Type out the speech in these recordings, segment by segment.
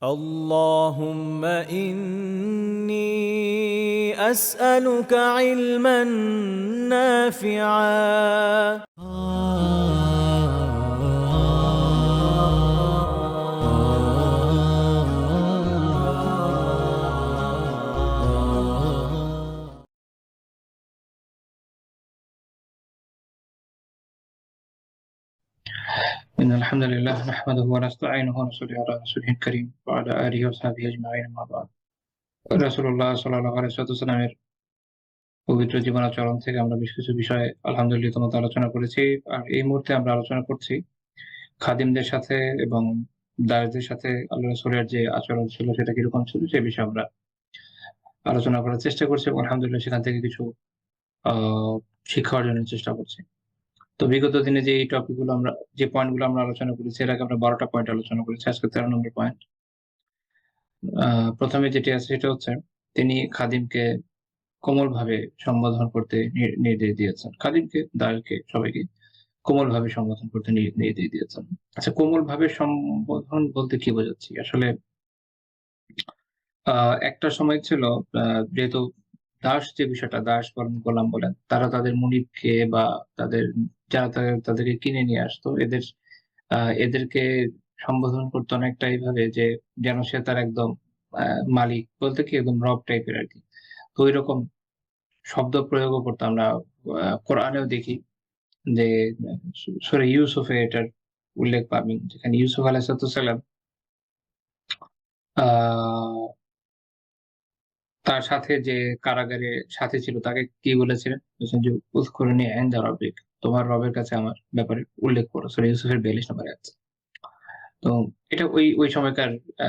اللهم إني أسألك علما نافعا. إن الحمد لله نحمده ونستعينه ونصلي على رسوله الكريم وعلى آله وصحبه أجمعين أما بعد রাসূলুল্লাহ সাল্লাল্লাহু আলাইহি ওয়াসাল্লামের পবিত্র জীবনাচরণ থেকে আমরা বেশ কিছু বিষয়ে আলহামদুলিল্লাহ তোমাদের আলোচনা করেছি। আর এই মুহূর্তে আমরা আলোচনা করছি খাদিমদের সাথে এবং দাসদের সাথে আল্লাহ রাসূলের যে আচরণ ছিল সেটা কিরকম ছিল সে বিষয়ে আমরা আলোচনা করার চেষ্টা করছি এবং আলহামদুলিল্লাহ সেখান থেকে কিছু আ শিক্ষা অর্জনের চেষ্টা করছি। তো বিগত দিনে যে এই টপিক গুলো আমরা যে পয়েন্ট গুলো আমরা আলোচনা করেছি এর আগে আমরা ১২ টা পয়েন্ট আলোচনা করেছি। আজকে ১৩ নম্বর পয়েন্ট। আ ১ম এ যেটি আছে সেটা হচ্ছে তিনি খাদিমকে কোমলভাবে সম্বোধন করতে নির্দেশ দিয়েছেন। খাদিমকে, দাসকে সবাইকে কোমলভাবে সম্বোধন করতে নির্দেশ দিয়েছেন। আচ্ছা, কোমলভাবে সম্বোধন বলতে কি বোঝাচ্ছি? আসলে আ একটা সময় ছিল আ যেহেতু দাস যে বিষয়টা, দাস বলেন, গোলাম বলেন, তারা তাদের মুনিবকে বা তাদের যারা তাদেরকে কিনে নিয়ে আসতো আ এদেরকে সম্বোধন করতো অনেকটা এইভাবে যে যেন সে তার একদম আ মালিক বলতে কি একদম রব টাইপের আরকি। তো ঐরকম শব্দ প্রয়োগও করতো আমরা কোরআনেও দেখি যে সূরা ইউসুফে এটার উল্লেখ পাবেন। যেখানে ইউসুফ আলাইহিস সালাম আ তার সাথে যে কারাগারে সাথী ছিল তাকে কি বলেছিলেন? বলছেন যে উযকুরনি ইনদা রাব্বিক। তোমার রবের কাছে আমার ব্যাপারে উল্লেখ করো। সূরা ইউসুফের ৪২ নম্বর আয়াত। তো এটা ওই সময়কার আ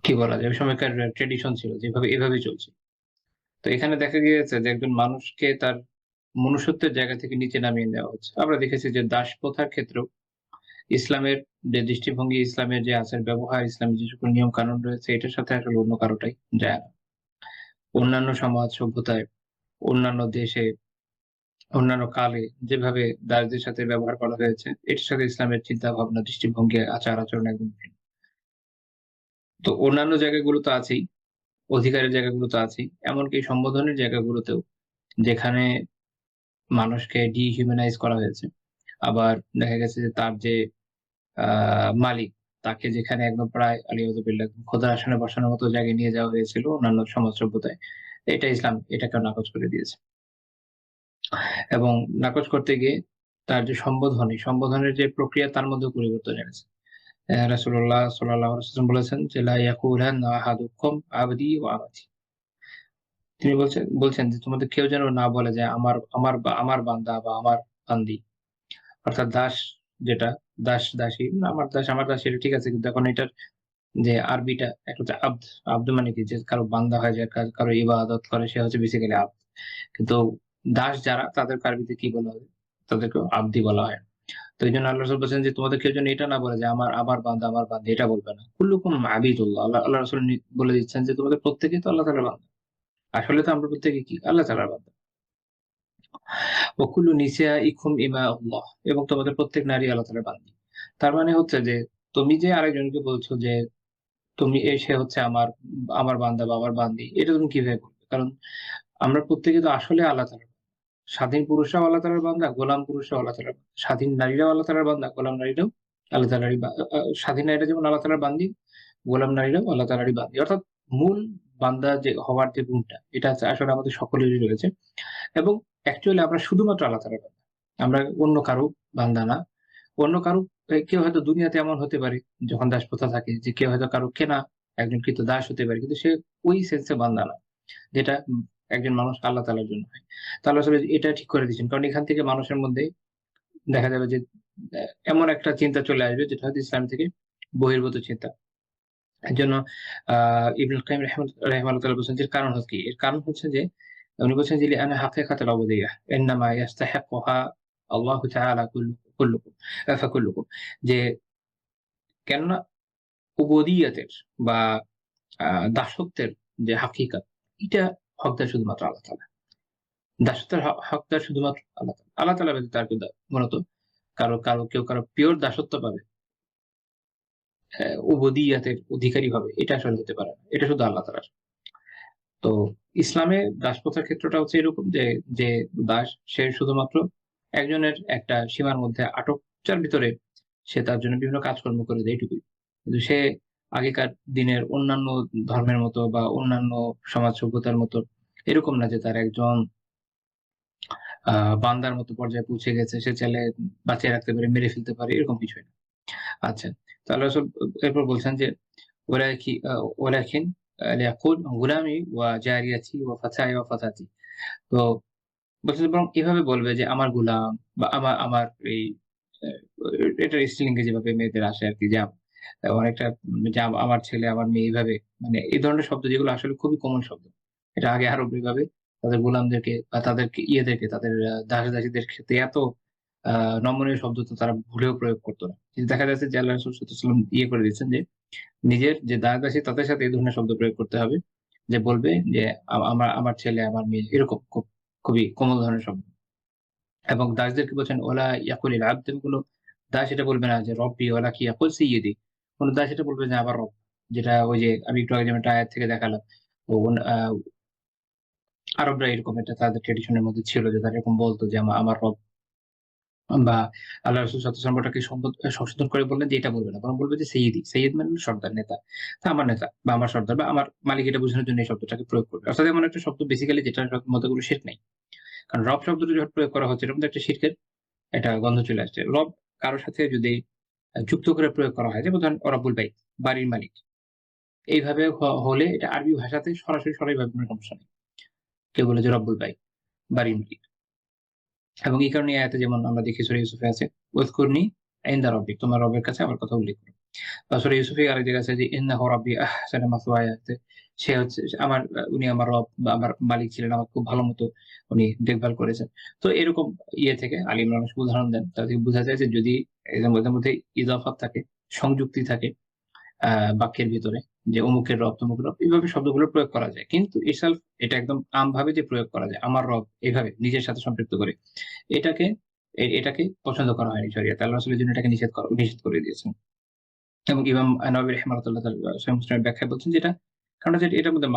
কি বলা যায়? ওই সময়কার ট্র্যাডিশন ছিল যেভাবে এভাবেই চলছে। তো এখানে দেখা গিয়েছে যে একজন মানুষকে তার মনুষ্যত্বের জায়গা থেকে নিচে নামিয়ে দেওয়া হচ্ছে। আমরা দেখেছি যে দাস প্রথার ক্ষেত্রেও ইসলামের যে দৃষ্টিভঙ্গি, ইসলামের যে আচার-ব্যবহার, ইসলামের যে সকল নিয়ম-কানুন রয়েছে এটার সাথে আসলে অন্য কারোটাই যায় না। অন্যান্য সমাজ সভ্যতায়, অন্যান্য দেশে, অন্যান্য কালে যেভাবে দাসদের সাথে ব্যবহার করা হয়েছে, এটার সাথে ইসলামের চিন্তা-ভাবনা, দৃষ্টিভঙ্গি, আচার-আচরণ একদম ভিন্ন। তো অন্যান্য জায়গাগুলো তো আছেই, অধিকারের জায়গাগুলো তো আছেই। এমনকি সম্বোধনের জায়গাগুলোতেও যেখানে মানুষকে ডিহিউম্যানাইজ করা হয়েছে। আবার দেখা গেছে যে তার যে আ মালিক তাকে যেখানে একদম প্রায় আলিয়াযুবিল্লাহ খোদার আসনে বসানোর মতো জায়গায় নিয়ে যাওয়া হয়েছিল অন্যান্য সমাজ সভ্যতায়। এটা ইসলাম এটাকেও নাকচ করে দিয়েছে। এবং নাকচ করতে গিয়ে তার যে সম্বোধন, এই সম্বোধনের যে প্রক্রিয়া তার মধ্যেও পরিবর্তন এনেছে। রাসূলুল্লাহ সাল্লাল্লাহু আলাইহি ওয়াসাল্লাম বলেছেন যে, "লা ইয়াকুলান্না আহাদুকুম আবদি ওয়া আমাতি।" তিনি বলছেন যে তোমাদের কেউ যেন না বলে যে আমার বান্দা বা আমার বান্দি। অর্থাৎ দাস যেটা, দাস-দাসী, আমার দাস এটা ঠিক আছে। কিন্তু এখন এটার যে আরবিটা একটা হচ্ছে আবদ। আবদ মানে কি? যে কারো বান্দা হয়, যে কারো ইবাদত করে সে হচ্ছে বেসিক্যালি আবদ। কিন্তু দাস যারা তাদেরকে আরবিতে কি বলা হয়? তাদেরকে আবদি বলা হয়। তো এইজন্য আল্লাহ রাসূল বলছেন যে তোমাদের কেউ যেন এটা না বলে যে আমার বান্দা, আমার বান্দী এটা বলবে না। কুল্লুকুম আবিদুল্লাহ। আল্লাহ রাসূল বলে দিচ্ছেন যে তোমাদের প্রত্যেকেই তো আল্লাহ তাআলার বান্দা। আসলে তো আমরা প্রত্যেকে কি? আল্লাহ তাআলার বান্দা। ওয়া কুল্লু নিসাইকুম ইমাউল্লাহ, এবং তোমাদের প্রত্যেক নারী আল্লাহ তাআলার বান্দী। তার মানে হচ্ছে যে তুমি যে আরেকজনকে বলছো যে সে হচ্ছে আমার বান্দা বা আমার বান্দী, এটা তুমি কিভাবে বলবে? কারণ আমরা প্রত্যেকে তো আসলে আল্লাহ তাআলার। স্বাধীন পুরুষরাও আল্লাহ তাআলার বান্দা, গোলাম পুরুষরাও আল্লাহ তাআলার বান্দা। স্বাধীন নারীরাও আল্লাহ তাআলার বান্দা, গোলাম নারীরাও আল্লাহ তাআলারই বা স্বাধীন নারীরা যেমন আল্লাহ তাআলার বান্দী, গোলাম নারীরাও আল্লাহ তাআলারই বান্দী। অর্থাৎ মূল বান্দা যে হওয়ার যে গুণটা, এটা আসলে আমাদের সকলেরই রয়েছে এবং অ্যাকচুয়ালি আমরা শুধুমাত্র আল্লাহ তাআলার বান্দা। আমরা অন্য কারো বান্দা না। অন্য কারো কেউ হয়তো দুনিয়াতে এমন হতে পারে যখন দাসপ্রথা থাকে যে কেউ হয়তো কারো কেনা একজন কৃত দাস হতে পারে। কিন্তু সে ওই সেন্সে বান্দা না। যেটা একজন মানুষ আল্লাহ তাআলার জন্য হয়। তো আল্লাহ আসলে এটা ঠিক করে দিয়েছেন। কারণ এখান থেকে মানুষের মধ্যে দেখা যাবে যে অ্যা এমন একটা চিন্তা চলে আসবে যেটা হয়তো ইসলাম থেকে বহির্ভূত চিন্তা। এজন্য আ ইবনুল কাইয়িম রাহিমাহুল্লাহ তাআলা বলছেন যে এর কারণ কি? এর কারণ হচ্ছে যে উনি বলছেন যে লিআন্না হাকীকাতুল উবুদিয়্যাহ ইন্নামা ইয়াস্তাহিক্কুহা আল্লাহু তাআলা কুল্লুকুম ফাকুল্লুকুম। যে কেননা উবুদিয়্যাতের বা আ দাসত্বের যে হাকিকাত, এটা হকদার শুধুমাত্র আল্লাহ তাআলা। দাসত্বের হকদার শুধুমাত্র আল্লাহ তাআলা। আল্লাহ তাআলা ব্যতীত আর কেউ মূলত কেউ কারো পিওর দাসত্ব পাবে উবুদিয়াতের অধিকারী হবে, এটা আসলে হতে পারে না। এটা শুধু আল্লাহ তাআলার। তো ইসলামে দাসপ্রথার ক্ষেত্রটা হচ্ছে এরকম যে, যে দাস সে শুধুমাত্র একজনের একটা সীমার মধ্যে আটক, যার ভিতরে সে তার জন্য বিভিন্ন কাজকর্ম করে দেয় এটুকুই। কিন্তু সে আগেকার দিনের অন্যান্য ধর্মের মতো বা অন্যান্য সমাজ সভ্যতার মতো এরকম না যে তার একজন আ বান্দার মতো পর্যায়ে পৌঁছে গেছে। সে চাইলে বাঁচিয়ে রাখতে পারে, মেরে ফেলতে পারে, এরকম কিছুই না। আচ্ছা। তো আল্লাহ রাসূল এরপর বলছেন যে, ওয়ালাকিন লিয়াকুল গুলামি ওয়া জারিয়াতি ওয়া ফাতায়া ওয়া ফাতাতি। তো বলছে যে বরং এভাবে বলবে যে আমার গোলাম বা আমার এই অ্যা এটার স্ত্রীলিঙ্গে যেভাবে মেয়েদের আসে আরকি যে অনেকটা যে আমার ছেলে, আমার মেয়ে এভাবে মানে এই ধরনের শব্দ যেগুলো আসলে খুবই কমন শব্দ। এটা আগে আরবিভাবে তাদের গোলামদেরকে বা তাদেরকে ইয়েদেরকে তাদের দাস-দাসীদের ক্ষেত্রে এত আ নমনীয় শব্দ তো তারা ভুলেও প্রয়োগ করত না। কিন্তু দেখা যাচ্ছে যে আল্লাহ রাসূল সাল্লাল্লাহু আলাইহি ওয়াসাল্লাম ইয়ে করে দিয়েছেন যে নিজের যে দাস-দাসী তাদের সাথে এই ধরনের শব্দ প্রয়োগ করতে হবে। যে বলবে যে আমার ছেলে, আমার মেয়ে এরকম খুবই কোমল ধরনের শব্দ। এবং দাসদেরকে বলছেন ওলা ইয়াকুলিল আবদ এবং কোন দাস এটা বলবে না যে রব্বি ওলা কি ইয়াকুল সাইয়্যিদি। কোন দাস এটা বলবে যে আমার রব। যেটা ওই যে আমি একটু আগে যেমন একটা আয়াত থেকে দেখালাম। ও আরবরা এরকম একটা তাদের ট্র্যাডিশন এর মধ্যে ছিল যে তারা এরকম বলত যে আমার রব বা আল্লাহ রাসূল সাল্লাল্লাহু আলাইহি ওয়াসাল্লাম ওটাকে সংশোধন করে বললেন যে এটা বলবে না। বরং বলবে যে সাইয়্যিদি। সাইয়্যিদ মানে হলো সর্দার, নেতা। তো আমার নেতা বা আমার সর্দার বা আমার মালিক এটা বোঝানোর জন্য এই শব্দটাকে প্রয়োগ করবে। অর্থাৎ এমন একটা শব্দ বেসিক্যালি যেটার মধ্যে কোনো শিরক নাই। কারণ রব শব্দটা যখন প্রয়োগ করা হচ্ছে এটার মধ্যে একটা শিরকের একটা গন্ধ চলে আসছে। রব কারো সাথে যদি যুক্ত করে প্রয়োগ করা হয়, যেমন ধরেন রব্বুল বাইত, বাড়ির মালিক। এইভাবে হলে এটা আরবি ভাষাতে সরাসরি কোনো সমস্যা নেই। কেউ বলে যে রব্বুল বাইত, বাড়ির মালিক। এবং এই কারণে এই আয়াতে যেমন আমরা দেখি সূরা ইউসুফে আছে, "ওয়াযকুরনি ইনদা রাব্বিক" তোমার রবের কাছে আমার কথা উল্লেখ করো। বা সূরা ইউসুফে আরেক জায়গায় আছে যে, "ইন্নাহু রাব্বি আহসানা মাসওয়ায়া" তে সে হচ্ছে আমার উনি আমার রব বা আমার মালিক ছিলেন। আমার খুব ভালো মতো উনি দেখভাল করেছেন। তো এরকম ইয়ে থেকে আলী ইমরান উদাহরণ দেন। তা থেকে বোঝা যায় যে যদি এদের মধ্যে ইজাফাত থাকে, সংযুক্তি থাকে আ বাক্যের ভিতরে যে অমুকের রব, তমুকের রব এভাবে শব্দগুলো প্রয়োগ করা যায়। কিন্তু itself এটা একদম আমভাবে যে প্রয়োগ করা যায়, আমার রব এভাবে নিজের সাথে সম্পৃক্ত করে এটাকে এটাকে পছন্দ করা হয়নি শরিয়াতে। আল্লাহ রাসূলের জন্য এটাকে নিষেধ করে দিয়েছেন। এবং ইমাম নাওয়াবী রাহিমাহুল্লাহ তাআলা সহিহ মুসলিমের ব্যাখ্যায় বলছেন যে কারণ হচ্ছে এটার মধ্যে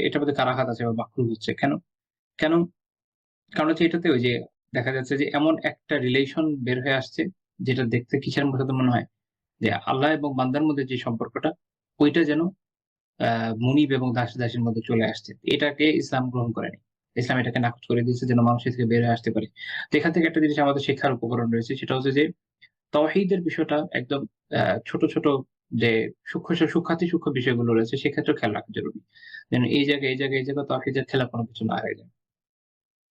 এটার মধ্যে কারাহাত আছে বা মাকরুহ হচ্ছে। কেন? কেন? কারণ হচ্ছে এটাতে ওই যে দেখা যাচ্ছে যে এমন একটা রিলেশন বের হয়ে আসছে যেটা দেখতে কিসের মতো মনে হয়? যে আল্লাহ এবং বান্দার মধ্যে যে সম্পর্কটা ওইটা যেন আ মুনিব এবং দাস-দাসীর মধ্যে চলে আসছে। এটাকে ইসলাম গ্রহণ করেনি। ইসলাম এটাকে নাকচ করে দিয়েছে যেন মানুষ এ থেকে বের হয়ে আসতে পারে। তো এখান থেকে একটা জিনিস আমাদের শিক্ষার উপকরণ রয়েছে সেটা হচ্ছে যে তাওহীদের বিষয়টা একদম ছোট যে সূক্ষ্ম বিষয়গুলো রয়েছে সেক্ষেত্রেও খেয়াল রাখা জরুরি। যেন এই জায়গায় তাওহীদের খেলাফ কোনো কিছু না হয়ে যায়।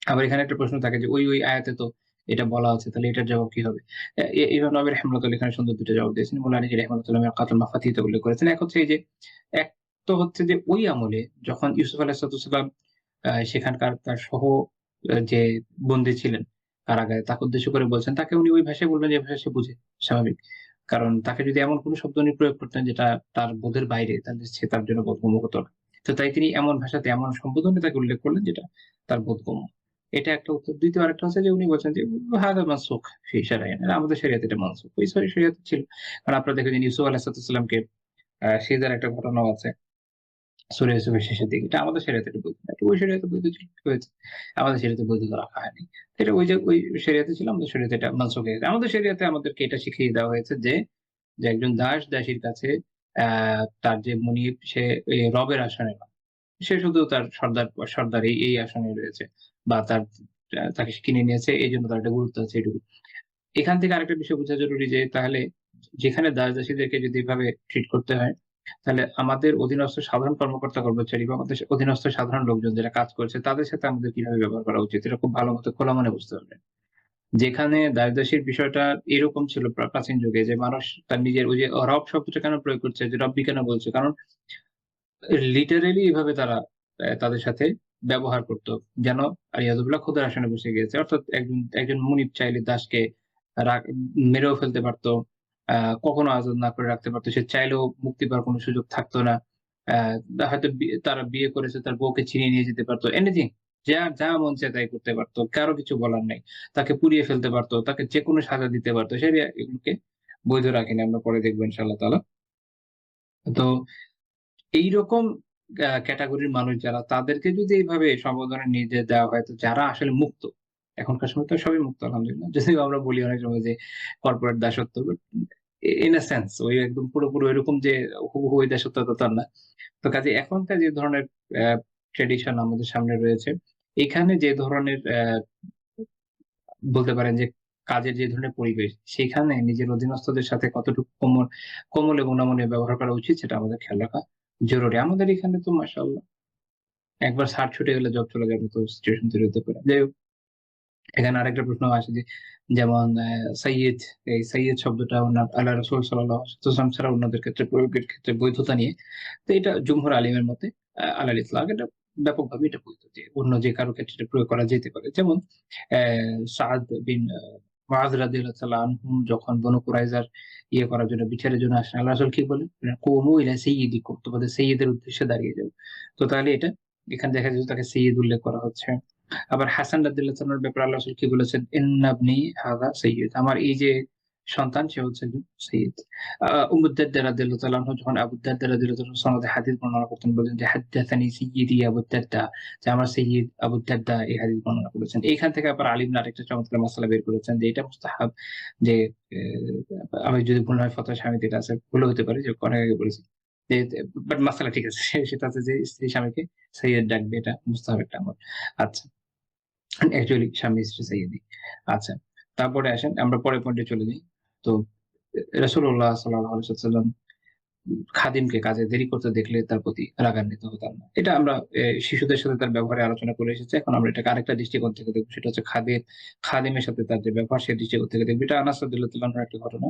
আবার এখানে একটা প্রশ্ন থাকে যে ওই আয়াতে তো এটা বলা আছে তাহলে এটার জবাব কি হবে? ইমাম নবী রাহিমাহুল্লাহ এখানে সুন্দর ২ টা জবাব দিয়েছেন। মুল্লা আলী রাহিমাহুল্লাহ মিরকাতুল মাফাতিতে উল্লেখ করেছেন। এক হচ্ছে এই যে এক তো হচ্ছে যে ওই আমলে যখন ইউসুফ আলাইহিস সালাম সেখানকার তার যে বন্দী ছিলেন কারাগারে তাকে উদ্দেশ্য করে বলছেন, তাকে উনি ওই ভাষায় বলবেন যে ভাষা সে বুঝে, স্বাভাবিক। কারণ তাকে যদি এমন কোন শব্দ উনি প্রয়োগ করতেন যেটা তার বোধের বাইরে তাহলে সে তার জন্য বোধগম্য হতো না। তো তাই তিনি এমন ভাষাতে এমন সম্বোধনে তাকে উল্লেখ করলেন যেটা তার বোধগম্য। এটা একটা উত্তর। ২য় আরেকটা হচ্ছে যে উনি বলছেন যে হাদা মানসুখ ফি শারাইনা আমাদের শরিয়াতে এটা মানসুখ। ওই শরিয়াতে ছিল। কারণ আপনারা দেখবেন যে ইউসুফ আলাইহিস সালামকে সিজদার একটা ঘটনাও আছে। সূরা ইউসুফের শেষের দিকে। এটা আমাদের শরিয়াতে এটা বৈধ না। ওই শরিয়াতে বৈধ ছিল, কি হয়েছে? আমাদের শরিয়াতে বৈধ রাখা হয়নি। এটা ওই শরিয়াতে ছিল, আমাদের শরিয়াতে এটা মানসুখ হয়ে গেছে। আমাদের শরিয়াতে আমাদেরকে এটা শিখিয়ে দেওয়া হয়েছে যে একজন দাস-দাসীর কাছে আ তার যে মনিব সে রবের আসনে না। সে শুধু তার সর্দার এই আসনে রয়েছে বা তাকে কিনে নিয়েছে এইজন্য তার একটা গুরুত্ব আছে এটুকু। এখান থেকে আরেকটা বিষয় বোঝা জরুরি যে তাহলে যেখানে দাস-দাসীদেরকে যদি এভাবে ট্রিট করতে হয়, তাহলে আমাদের অধীনস্থ সাধারণ কর্মকর্তা-কর্মচারী বা আমাদের অধীনস্থ সাধারণ লোকজন যারা কাজ করছে তাদের সাথে আমাদের কিভাবে ব্যবহার করা উচিত এটা খুব ভালো মতো খোলা মনে বুঝতে হবে। যেখানে দাস-দাসীর বিষয়টা এরকম ছিল প্রাচীন যুগে যে মানুষ তার নিজের ওই যে রব শব্দটা কেন প্রয়োগ করছে, যে রব্বি কেন বলছে? কারণ লিটারেলি এভাবে তারা তাদের সাথে ব্যবহার করত। যেন ইয়াযুবিল্লাহ খোদার আসনে বসে গিয়েছে। অর্থাৎ একজন মুনিব চাইলে দাসকে রা মেরেও ফেলতে পারত। আ কখনো আজাদ না করে রাখতে পারত। সে চাইলেও মুক্তি পাওয়ার কোন সুযোগ থাকতো না। হয়তো তারা বিয়ে করেছে, তার বউকে ছিনিয়ে নিয়ে যেতে পারত। এনিথিং যা মন চায় তাই করতে পারত। কারো কিছু বলার নাই। তাকে পুড়িয়ে ফেলতে পারত। তাকে যেকোনো সাজা দিতে পারত। এগুলোকে বৈধ রাখেনি। আমরা পরে দেখব ইনশাআল্লাহ তাআলা। তো এইরকম ক্যাটেগরির মানুষ যারা তাদেরকে যদি এইভাবে সম্বোধনা নির্দেশ দেওয়া হয় তো যারা আসলে মুক্ত, এখনকার সময় তো সবই মুক্ত আলহামদুলিল্লাহ। যদিও আমরা বলি অনেক সময় যে কর্পোরেট দাসত্ব বাট ইন আ সেন্স ওই একদম পুরোপুরি ঐরকম যে হুবহু ওই দাসত্বটা তো আর না। তো কাজেই এখনকার যে ধরনের ট্র্যাডিশন আমাদের সামনে রয়েছে, এখানে যে ধরনের বলতে পারেন যে কাজের যে ধরনের পরিবেশ, সেখানে নিজের অধীনস্থদের সাথে কতটুকু কোমল এবং নমনীয় ব্যবহার করা উচিত সেটা আমাদের খেয়াল রাখা জরুরি। আমাদের এখানে তো মাশাআল্লাহ একবার স্যার ছুটে গেলে জব চলে যাওয়ার মতো সিচুয়েশন তৈরি হতে পারে। যাই হোক, এখানে আরেকটা প্রশ্ন আসে যে যেমন সাইয়্যিদ, এই সাইয়্যিদ শব্দটা আল্লাহ রাসূল সাল্লাল্লাহু আলাইহি ওয়াসাল্লাম ছাড়া অন্যদের ক্ষেত্রে প্রয়োগের ক্ষেত্রে বৈধতা নিয়ে। তো এটা জুমহুর আলিমের মতে আলাল ইতলাক এটা ব্যাপকভাবে এটা বৈধ যে অন্য যে কারো ক্ষেত্রে এটা প্রয়োগ করা যেতে পারে। যেমন অ্যা সাদ বিন মুআয রাদিয়াল্লাহু তাআলা আনহু যখন বনু কুরাইজার করার জন্য বিচারের জন্য আসেন, আল্লাহ রাসূল কি বলেন? কুমু ইলা সাইয়্যিদিকুম, তোমাদের সাইয়্যিদের উদ্দেশ্যে দাঁড়িয়ে যাও। তো তাহলে এটা এখানে দেখা যাচ্ছে তাকে সাইয়্যিদ উল্লেখ করা হচ্ছে। আবার হাসান রাদিয়াল্লাহু তাআলার ব্যাপারে আল্লাহ রাসূল কি বলেছেন? ইন্না ইবনি হাযা সাইয়্যিদ। আমার এই যে সন্তান সে হচ্ছে একজন সাইয়্যিদ। উম্মু দারদা রাদিয়াল্লাহু তাআলা আনহা যখন আবু দারদা রাদিয়াল্লাহু তাআলা সনদে হাদিস বর্ণনা করতেন বলতেন যে হাদ্দাসানি সাইয়্যিদি আবু দারদা, যে আমার সাইয়্যিদ আবু দারদা এই হাদিস বর্ণনা করেছেন। এইখান থেকে আবার আলী ইবনে আরেকটা চমৎকার মাসআলা বের করেছেন যে এটা মুস্তাহাব যে আমি যদি ভুল না হয় ফতোয়া স্বামীতে এটা আছে, ভুলও হতে পারে যে অনেক আগে বলেছি। যে বাট মাসআলা ঠিক আছে। সেটা হচ্ছে যে স্ত্রী স্বামীকে সাইয়্যিদ ডাকবে এটা মুস্তাহাব একটা আমল। আচ্ছা। অ্যাকচুয়ালি স্বামী-স্ত্রী সাইয়্যিদি। আচ্ছা। তারপরে আসেন আমরা পরের পয়েন্টে চলে যাই। তো রাসূলুল্লাহ সাল্লাল্লাহু আলাইহি ওয়াসাল্লাম খাদিমকে কাজে দেরি করতে দেখলে তার প্রতি রাগান্বিত হতাম না। এটা আমরা শিশুদের সাথে তার ব্যবহারে আলোচনা করে এসেছি। এখন আমরা এটাকে আরেকটা দৃষ্টিকোণ থেকে দেখব। সেটা হচ্ছে খাদিমের সাথে তার যে ব্যবহার সেই দৃষ্টিকোণ থেকে দেখব। এটা আনাস রাদিয়াল্লাহু তাআলা আনহু একটা ঘটনা।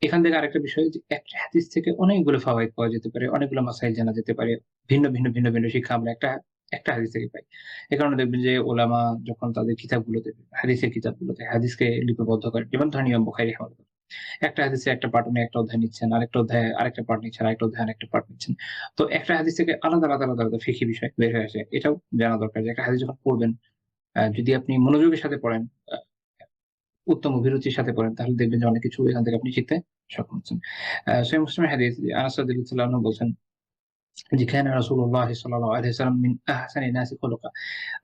এখান থেকে আরেকটা বিষয় যে একটা হাদিস থেকে অনেকগুলো ফাওয়ায়েদ পাওয়া যেতে পারে, অনেকগুলো মাসাইল জানা যেতে পারে। ভিন্ন শিক্ষা আমরা একটা হাদিস থেকে পাই। এ কারণে দেখবেন যে ওলামা যখন তাদের কিতাবগুলোতে হাদিসের কিতাবগুলোতে হাদিসকে লিপিবদ্ধ করেন। যেমন ধরেন ইমাম বুখারী রাহিমাহুল্লাহ। একটা হাদিসে একটা পার্ট উনি একটা অধ্যায় নিচ্ছেন, আরেকটা অধ্যায়ে আরেকটা পার্ট নিচ্ছেন, আরেকটা অধ্যায়ে আরেকটা পার্ট নিচ্ছেন। তো একটা হাদিস থেকে আলাদা ফিকহি বিষয় বের হয়ে আসে। এটাও জানা দরকার যে একটা হাদিস যখন পড়বেন, যদি আপনি মনোযোগের সাথে পড়েন, আ উত্তম অভিরুচির সাথে পড়েন তাহলে দেখবেন যে অনেক কিছু এখান থেকে আপনি শিখতে সক্ষম হচ্ছেন। সহিহ মুসলিমের হাদিস আনাস রাদিয়াল্লাহু আনহু বলছেন যে কানা রাসূলুল্লাহ সাল্লাল্লাহু আলাইহি ওয়াসাল্লাম মিন আহসানি নাসি খুলুকা।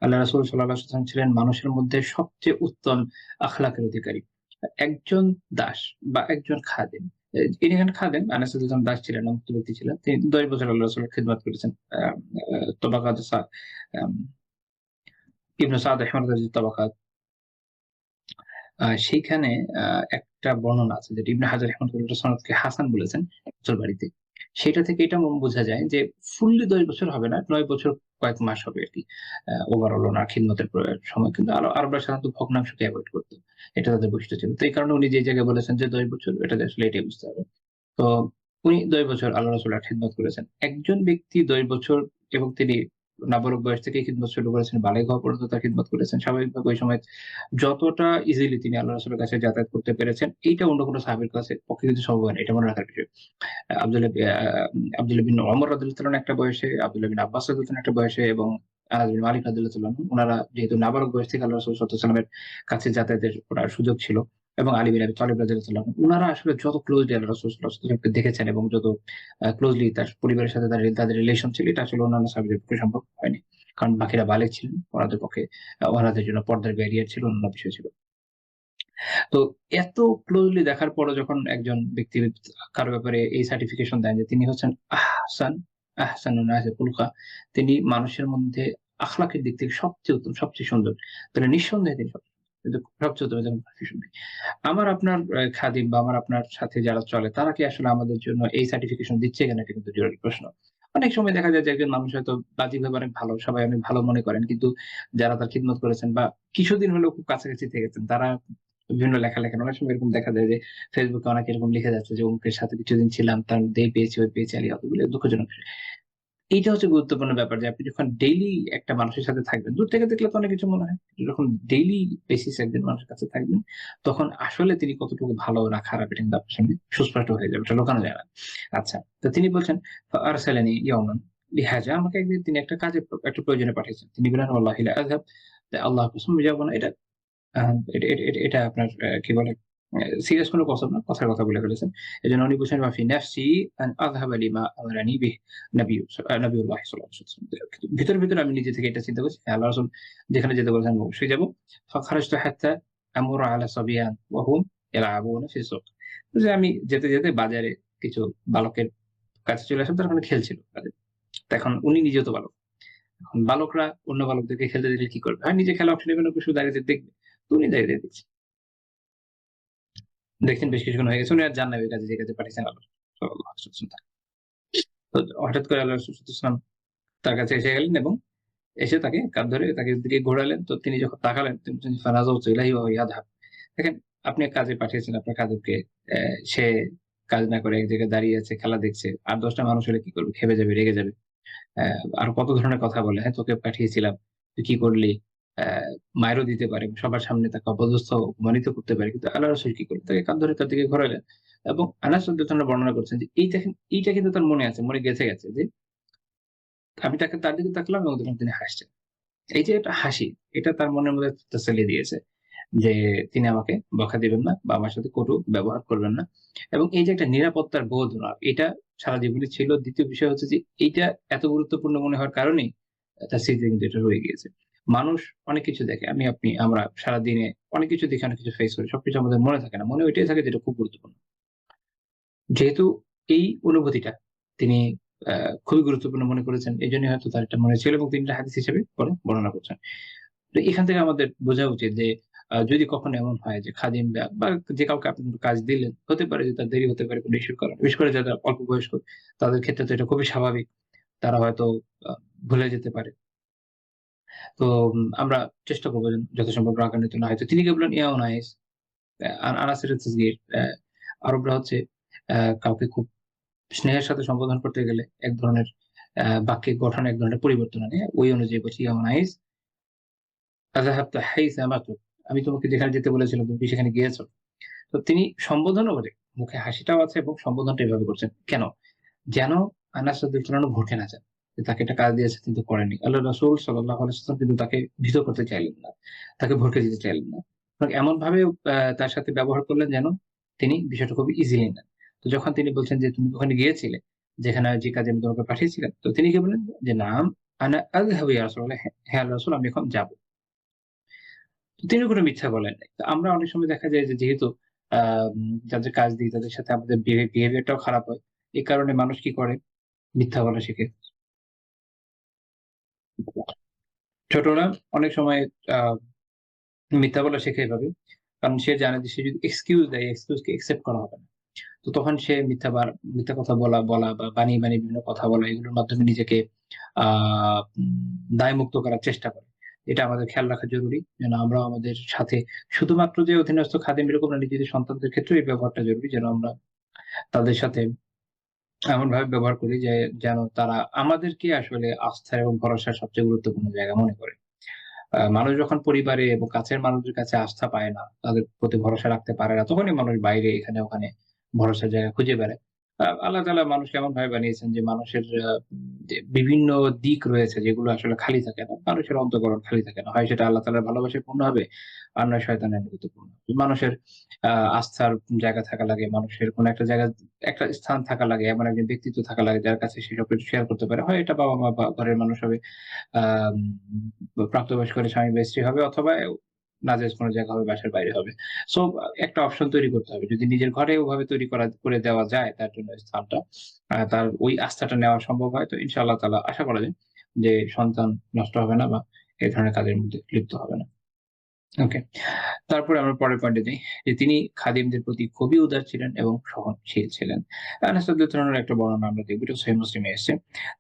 আল্লাহ রাসূল সাল্লাল্লাহু আলাইহি ওয়াসাল্লাম ছিলেন মানুষের মধ্যে সবচেয়ে উত্তম আখলাকের অধিকারী। একজন দাস বা একজন খাদেম। এখানে খাদেম আনাস রাদিয়াল্লাহু আনহু দাস ছিলেন না, মুক্ত ব্যক্তি ছিলেন। তিনি ১০ বছর আল্লাহ রাসূলের খিদমত করেছেন। আ আ তবাকাত আম ইবনে সাদ রাহিমাহুল্লাহ যে তবাকাত সেইখানে আ একটা বর্ণনা আছে যেটা ইবনে হাজার রাহিমাহুল্লাহ সনদকে হাসান বলেছেন একজনের বাড়িতে। সেটা থেকে এটা বোঝা যায় যে ফুললি ১০ বছর হবে না, ৯ বছর কয়েক মাস হবে আরকি। ওভারঅল উনার খিদমতের সময় কিন্তু আরবরা সাধারণত ভগ্নাংশকে এভয়েড করত। এটা তাদের বৈশিষ্ট্য ছিল। তো এই কারণে উনি যে জায়গায় বলেছেন যে ১০ বছর এটা আসলে এটাই বুঝতে হবে। তো উনি ১০ বছর আল্লাহ রাসূলের খিদমত করেছেন। একজন ব্যক্তি ১০ বছর এবং তিনি নাবালক বয়স থেকেই খিদমত শুরু করেছেন, বালেগ হওয়া পর্যন্ত তার খিদমত করেছেন। স্বাভাবিকভাবে ওই সময় যতটা ইজিলি তিনি আল্লাহ রাসূলের কাছে যাতায়াত করতে পেরেছেন, এইটা অন্য কোন সাহাবীর কাছে পক্ষে কিন্তু সম্ভব হয় না। এটা মনে রাখার বিষয়। আব্দুল্লাহ বিন ওমর রাদিয়াল্লাহু তাআলা একটা বয়সে, আব্দুল্লাহ বিন আব্বাস রাদিয়াল্লাহু তাআলা একটা বয়সে এবং আনাস বিন মালিক রাদিয়াল্লাহু তাআলা উনারা যেহেতু নাবালক বয়স থেকে আল্লাহ রাসূল সাল্লাল্লাহু আলাইহি ওয়াসাল্লামের কাছে যাতায়াতের ওনার সুযোগ ছিল এবং আলী বিন আবি তালিব রাদিয়াল্লাহু তাআলা উনারা আসলে যত ক্লোজলি আল্লাহ রাসূল সাল্লাল্লাহু আলাইহি ওয়াসাল্লামকে দেখেছেন এবং যত ক্লোজলি তার পরিবারের সাথে তাদের রিলেশন ছিল এটা আসলে অন্যান্য সাহাবীদের পক্ষে সম্ভব হয়নি। কারণ বাকিরা বালেগ ছিলেন। ওনাদের পক্ষে ওনাদের জন্য পর্দার ব্যারিয়ার ছিল, অন্যান্য বিষয় ছিল। তো এত ক্লোজলি দেখার পরও যখন একজন ব্যক্তি কারো ব্যাপারে এই সার্টিফিকেশন দেন যে তিনি হচ্ছেন আহসানুন নাসি খুলুকা, তিনি মানুষের মধ্যে আখলাকের দিক থেকে সবচেয়ে উত্তম, সবচেয়ে সুন্দর। তাহলে নিঃসন্দেহে তিনি কিন্তু সবচেয়ে উত্তম একজন সার্টিফিকেশন দেয়। আমার আপনার খাদিম বা আমার আপনার সাথে যারা চলে তারা কি আসলে আমাদের জন্য এই সার্টিফিকেশন দিচ্ছে কিনা এটা কিন্তু জরুরি প্রশ্ন। অনেক সময় দেখা যায় যে একজন মানুষ হয়তো বাহ্যিকভাবে অনেক ভালো, সবাই অনেক ভালো মনে করেন। কিন্তু যারা তার খিদমত করেছেন বা কিছুদিন হলেও খুব কাছাকাছি থেকেছেন তারা বিভিন্ন লেখা লেখেন। অনেক সময় এরকম দেখা যায় যে Facebook এ অনেকে এরকম লিখে যাচ্ছে যে অমুকের সাথে কিছুদিন ছিলাম, তার মধ্যে এই পেয়েছি, ওই পেয়েছি, এগুলো দুঃখজনক বিষয়। এইটা হচ্ছে গুরুত্বপূর্ণ ব্যাপার যে আপনি যখন ডেইলি একটা মানুষের সাথে থাকবেন, দূর থেকে দেখলে তো অনেক কিছু মনে হয়। কিন্তু যখন ডেইলি বেসিস এ একজন মানুষের কাছে থাকবেন, তখন আসলে তিনি কতটুকু ভালো না খারাপ এটা কিন্তু আপনার সামনে সুস্পষ্ট হয়ে যাবে। এটা লুকানো যায় না। আচ্ছা, তো তিনি বলছেন ফাআরসালানি ইয়াওমান লিহাজা, আমাকে একদিন তিনি একটা কাজে একটা প্রয়োজনে পাঠিয়েছেন। তিনি বললেন ওয়াল্লাহি লা আযহাব, আল্লাহর কসম আমি যাব না। এটা আ এটা এটা এটা আপনার কি বলে সিরিয়াস কোনো কসম না, কথার কথা বলে ফেলেছেন। এজন্য উনি বলছেন মাফি নাফসি আন আযহাবা লিমা আমারানি বিহি নবিয়ুল্লাহ সাল্লাল্লাহু আলাইহি ওয়াসাল্লাম। কিন্তু ভিতরে আমি নিজে থেকে এটা চিন্তা করছি, হ্যাঁ, আল্লাহ রাসূল যেখানে যেতে বলেছেন আমি অবশ্যই যাব। ফাখারাজতু হাত্তা আমুর আলা সাবিয়ান ওয়া হুম ইয়ালআবুনা ফি সুক। যে আমি যেতে বাজারে কিছু বালকের কাছে চলে আসলাম, তারা ওখানে খেলছিল। তো এখন উনি নিজেও তো বালক। এখন বালকরা অন্য বালকদেরকে খেলতে দিলে কি করবে? হয় নিজে খেলা অপশন নেবে না, শুধু দাঁড়িয়ে দেখবে। তো উনি দাঁড়িয়ে দেখছে। দেখছেন বেশ কিছুক্ষণ হয়ে গেছে। উনি আর যান নাই ওই কাজে, যে কাজে পাঠিয়েছেন আল্লাহ সাল্লাল্লাহু আলাইহি ওয়াসাল্লাম। তো হঠাৎ করে আল্লাহ রাসূল সাল্লাল্লাহু আলাইহি ওয়াসাল্লাম তার কাছে এসে গেলেন এবং এসে তাকে কাঁধ ধরে তাকে দিকে ঘোরালেন। তো তিনি যখন তাকালেন তিনি বলছেন, ফানাযারতু ইলাইহি ওয়া হুয়া ইয়াদহাক। দেখেন, আপনি এক কাজে পাঠিয়েছেন আপনার খাদেমকে, সে কাজ না করে এক জায়গায় দাঁড়িয়ে আছে, খেলা দেখছে। আর ১০ টা মানুষ হলে কি করবে? খেপে যাবে, রেগে যাবে। আরো কত ধরনের কথা বলে, হ্যাঁ, তোকে পাঠিয়েছিলাম, তুই কি করলি? অ্যা মাইরও দিতে পারে। সবার সামনে তাকে অপদস্থ, অপমানিত করতে পারে। কিন্তু আল্লাহ রাসূল কি করলেন? তাকে কাঁধ ধরে তার দিকে ঘোরালেন এবং আনাস রাদিয়াল্লাহু আনহু বর্ণনা করছেন যে এইটা কিন্তু তার মনে আছে, মনে গেঁথে গেছে যে আমি তার দিকে তাকলাম এবং দেখলাম তিনি হাসছেন। এই যে একটা হাসি, এটা তার মনের মধ্যে তাসাল্লি দিয়েছে যে তিনি আমাকে বকা দিবেন না বা আমার সাথে কটু ব্যবহার করবেন না। এবং এই যে একটা নিরাপত্তার বোধ ওনার, এটা সারা জীবনই ছিল। ২য় বিষয় হচ্ছে যে এইটা এত গুরুত্বপূর্ণ মনে হওয়ার কারণেই তার স্মৃতিতে কিন্তু এটা রয়ে গিয়েছে। মানুষ অনেক কিছু দেখে। আমরা সারাদিনে অনেক কিছু দেখে, অনেক কিছু ফেস করি। সবকিছু আমাদের মনে থাকে না। মনে ওইটাই থাকে যেটা খুব গুরুত্বপূর্ণ। যেহেতু এই অনুভূতিটা তিনি খুবই গুরুত্বপূর্ণ মনে করেছেন, এজন্যই হয়তো তার এটা মনে ছিল এবং তিনি এটা হাদিস হিসেবে পরে বর্ণনা করছেন। তো এখান থেকে আমাদের বোঝা উচিত যে যদি কখনো এমন হয় যে খাদিম বা যে কাউকে আপনি কোনো কাজ দিলেন, হতে পারে যে তার দেরি হতে পারে কোনো ইস্যুর কারণে। বিশেষ করে যারা অল্প বয়স্ক, তাদের ক্ষেত্রে তো এটা খুবই স্বাভাবিক। তারা হয়তো আ ভুলে যেতে পারে। তো আমরা চেষ্টা করব যেন যথাসম্ভব রাগান্বিত না হয়। তো তিনি কি বললেন, "ইয়া উনাইস", আনাসের তাসগীর, আরবরা হচ্ছে কাউকে খুব স্নেহের সাথে সম্বোধন করতে গেলে এক ধরনের বাক্যিক গঠনে এক ধরনের পরিবর্তন আনে। ওই অনুযায়ী বলছি, "ইয়া উনাইস, আযাহাবতা হাইসা আমাতুক", আমি তোমাকে যেখানে যেতে বলেছিলাম তুমি কি সেখানে গিয়েছ? তো তিনি সম্বোধনও করে, মুখে হাসিটাও আছে এবং সম্বোধনটা এভাবে করছেন। কেন? যেন আনাস রাদিয়াল্লাহু আনহু ভড়কে না যান। যে তাকে একটা কাজ দিয়েছে কিন্তু করেনি। আল্লাহর রাসূল সাল্লাল্লাহু আলাইহি ওয়াসাল্লাম কিন্তু তাকে ভীত করতে চাইলেন না। তাকে ভড়কে দিতে চাইলেন না। এবং এমনভাবে তার সাথে ব্যবহার করলেন যেন তিনি বিষয়টা খুবই ইজিলি নেন। তো যখন তিনি বলছেন যে, "তুমি ওখানে গিয়েছিলে? যেখানে যে কাজে আমি তোমাকে পাঠিয়েছিলাম?" তো তিনি কি বললেন যে, "নাম আনা আযহাবু ইয়া রাসূলাল্লাহ", হ্যাঁ, হ্যাঁ আল্লাহর রাসূল, আমি এখন যাব। তিনি কোনো মিথ্যা বলেন নাই। তো আমরা অনেক সময় দেখা যায় যে যেহেতু যাদের কাজ দিই তাদের সাথে আমাদের বিহেভিয়ার টাও খারাপ হয়। এই কারণে মানুষ কি করে? মিথ্যা বলা শিখে। ছোটরা অনেক সময় আ মিথ্যা বলা শেখে এভাবে। কারণ সে জানে যে সে যদি এক্সকিউজ দেয়, এক্সকিউজ কে অ্যাকসেপ্ট করা হবে না। তো তখন সে মিথ্যা কথা বলা বা বানিয়ে বিভিন্ন কথা বলা, এগুলোর মাধ্যমে নিজেকে আ উম দায়মুক্ত করার চেষ্টা করে। এটা আমাদের খেয়াল রাখা জরুরি। যেন আমরাও আমাদের সাথে শুধুমাত্র যে অধীনস্থ খাদিম এরকম না, নিজেদের সন্তানদের ক্ষেত্রেও এই ব্যবহারটা জরুরি। যেন আমরা তাদের সাথে এমনভাবে ব্যবহার করি যে যেন তারা আমাদেরকে আসলে আস্থা এবং ভরসার সবচেয়ে গুরুত্বপূর্ণ জায়গা মনে করে। মানুষ যখন পরিবারে এবং কাছের মানুষদের কাছে আস্থা পায় না, তাদের প্রতি ভরসা রাখতে পারে না, তখনই মানুষ বাইরে এখানে ওখানে ভরসার জায়গা খুঁজে বেড়ায়। আল্লাহ তাআলা মানুষকে এমনভাবে বানিয়েছেন যে মানুষের যে বিভিন্ন দিক রয়েছে যেগুলো আসলে খালি থাকে না। মানুষের অন্তঃকরণ খালি থাকে না। হয় সেটা আল্লাহ তাআলার ভালোবাসায় পূর্ণ হবে, আর নয় শয়তানের আনুগত্যে পূর্ণ হবে। মানুষের আস্থার জায়গা থাকা লাগে, মানুষের কোনো একটা জায়গা, একটা স্থান থাকা লাগে, এমন একজন ব্যক্তিত্ব থাকা লাগে যার কাছে সে সবকিছু শেয়ার করতে পারে। হয় এটা বাবা-মা বা ঘরের মানুষ হবে, আম প্রাপ্তবয়স্ক হলে স্বামী বা স্ত্রী হবে, অথবা নাজায়েজ কোন জায়গা হবে, বাসার বাইরে হবে। সো একটা অপশন তৈরি করতে হবে। যদি নিজের ঘরে ওভাবে তৈরি করে দেওয়া যায় তার জন্য স্থানটা, তার ওই আস্থাটা নেওয়া সম্ভব হয়, তো ইনশাআল্লাহ তাআলা আশা করা যায় যে সন্তান নষ্ট হবে না বা এ ধরনের কাজের মধ্যে লিপ্ত হবে না। ওকে। তারপরে আমরা পরের পয়েন্টে যাই যে তিনি খাদিমদের প্রতি খুবই উদার ছিলেন এবং সহনশীল ছিলেন। আনাস রাদিয়াল্লাহু আনহুর একটা বর্ণনা আমরা দেখব, এটা সহিহ মুসলিমে এসেছে।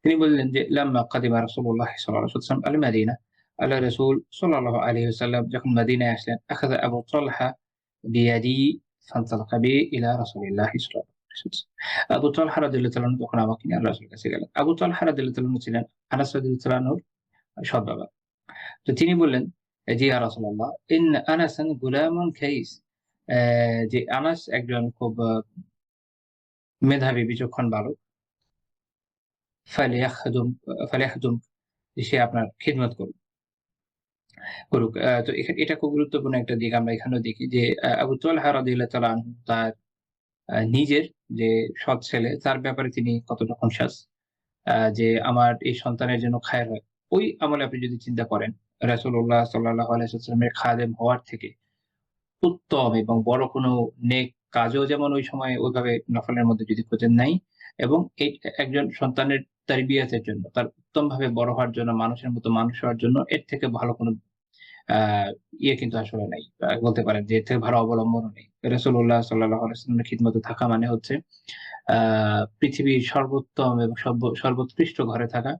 তিনি বললেন যে লাম্মা কাদিমা রাসূলুল্লাহ সাল্লাল্লাহু আলাইহি ওয়াসাল্লাম আল মাদিনা, আল্লাহর রাসূল সাল্লাল্লাহু আলাইহি ওয়াসাল্লাম যখন মদিনায় আসলেন, আখাযা আবু তালহা বিয়াদি ফানতালাকা বি ইলা রাসূলিল্লাহ সাল্লাল্লাহু আলাইহি ওয়াসাল্লাম। আবু তালহা রাদিয়াল্লাহু আনহু তখন আমাকে নিয়ে আল্লাহর রাসূলের কাছে গেলেন। আবু তালহা রাদিয়াল্লাহু আনহু ছিলেন আনাস রাদিয়াল্লাহু আনহুর সৎ বাবা। তো তিনি বললেন, জি ইয়া রাসূলুল্লাহ, ইন্না আনাসান গুলামুন কাইস। যে আনাস একজন খুব মেধাবী বিচক্ষণ বালক। ফালিয়াখদুম ফালিয়াখদুম, যে সে আপনার খিদমত করুক। করুক। তো এটা খুব গুরুত্বপূর্ণ একটা দিক আমরা এখানেও দেখি যে আবু তালহা রাদিয়াল্লাহু তাআলা আনহু তার নিজের যে সৎ ছেলে তার ব্যাপারে তিনি কতটা কনশাস যে আমার এই সন্তানের যেন খায়ের হয়। ওই আমলে আপনি যদি চিন্তা করেন রাসূলুল্লাহ সাল্লাল্লাহু আলাইহি ওয়াসাল্লামের খাদেম হওয়ার থেকে উত্তম এবং বড় কোনো নেক কাজও যেমন ওই সময় ওইভাবে নফলের মধ্যে যদি খোঁজেন নাই এবং এই একজন সন্তানের তারবিয়াতের জন্য তার উত্তমভাবে বড় হওয়ার জন্য মানুষের মতো মানুষ হওয়ার জন্য এর থেকে ভালো কোনো আ কিন্তু আসলে নাই। বলতে পারেন যে এর থেকে ভালো অবলম্বনও নেই। রাসূলুল্লাহ সাল্লাল্লাহু আলাইহি ওয়াসাল্লামের খিদমতে থাকা মানে হচ্ছে আ পৃথিবীর সর্বোত্তম এবং সর্বোৎকৃষ্ট ঘরে থাকা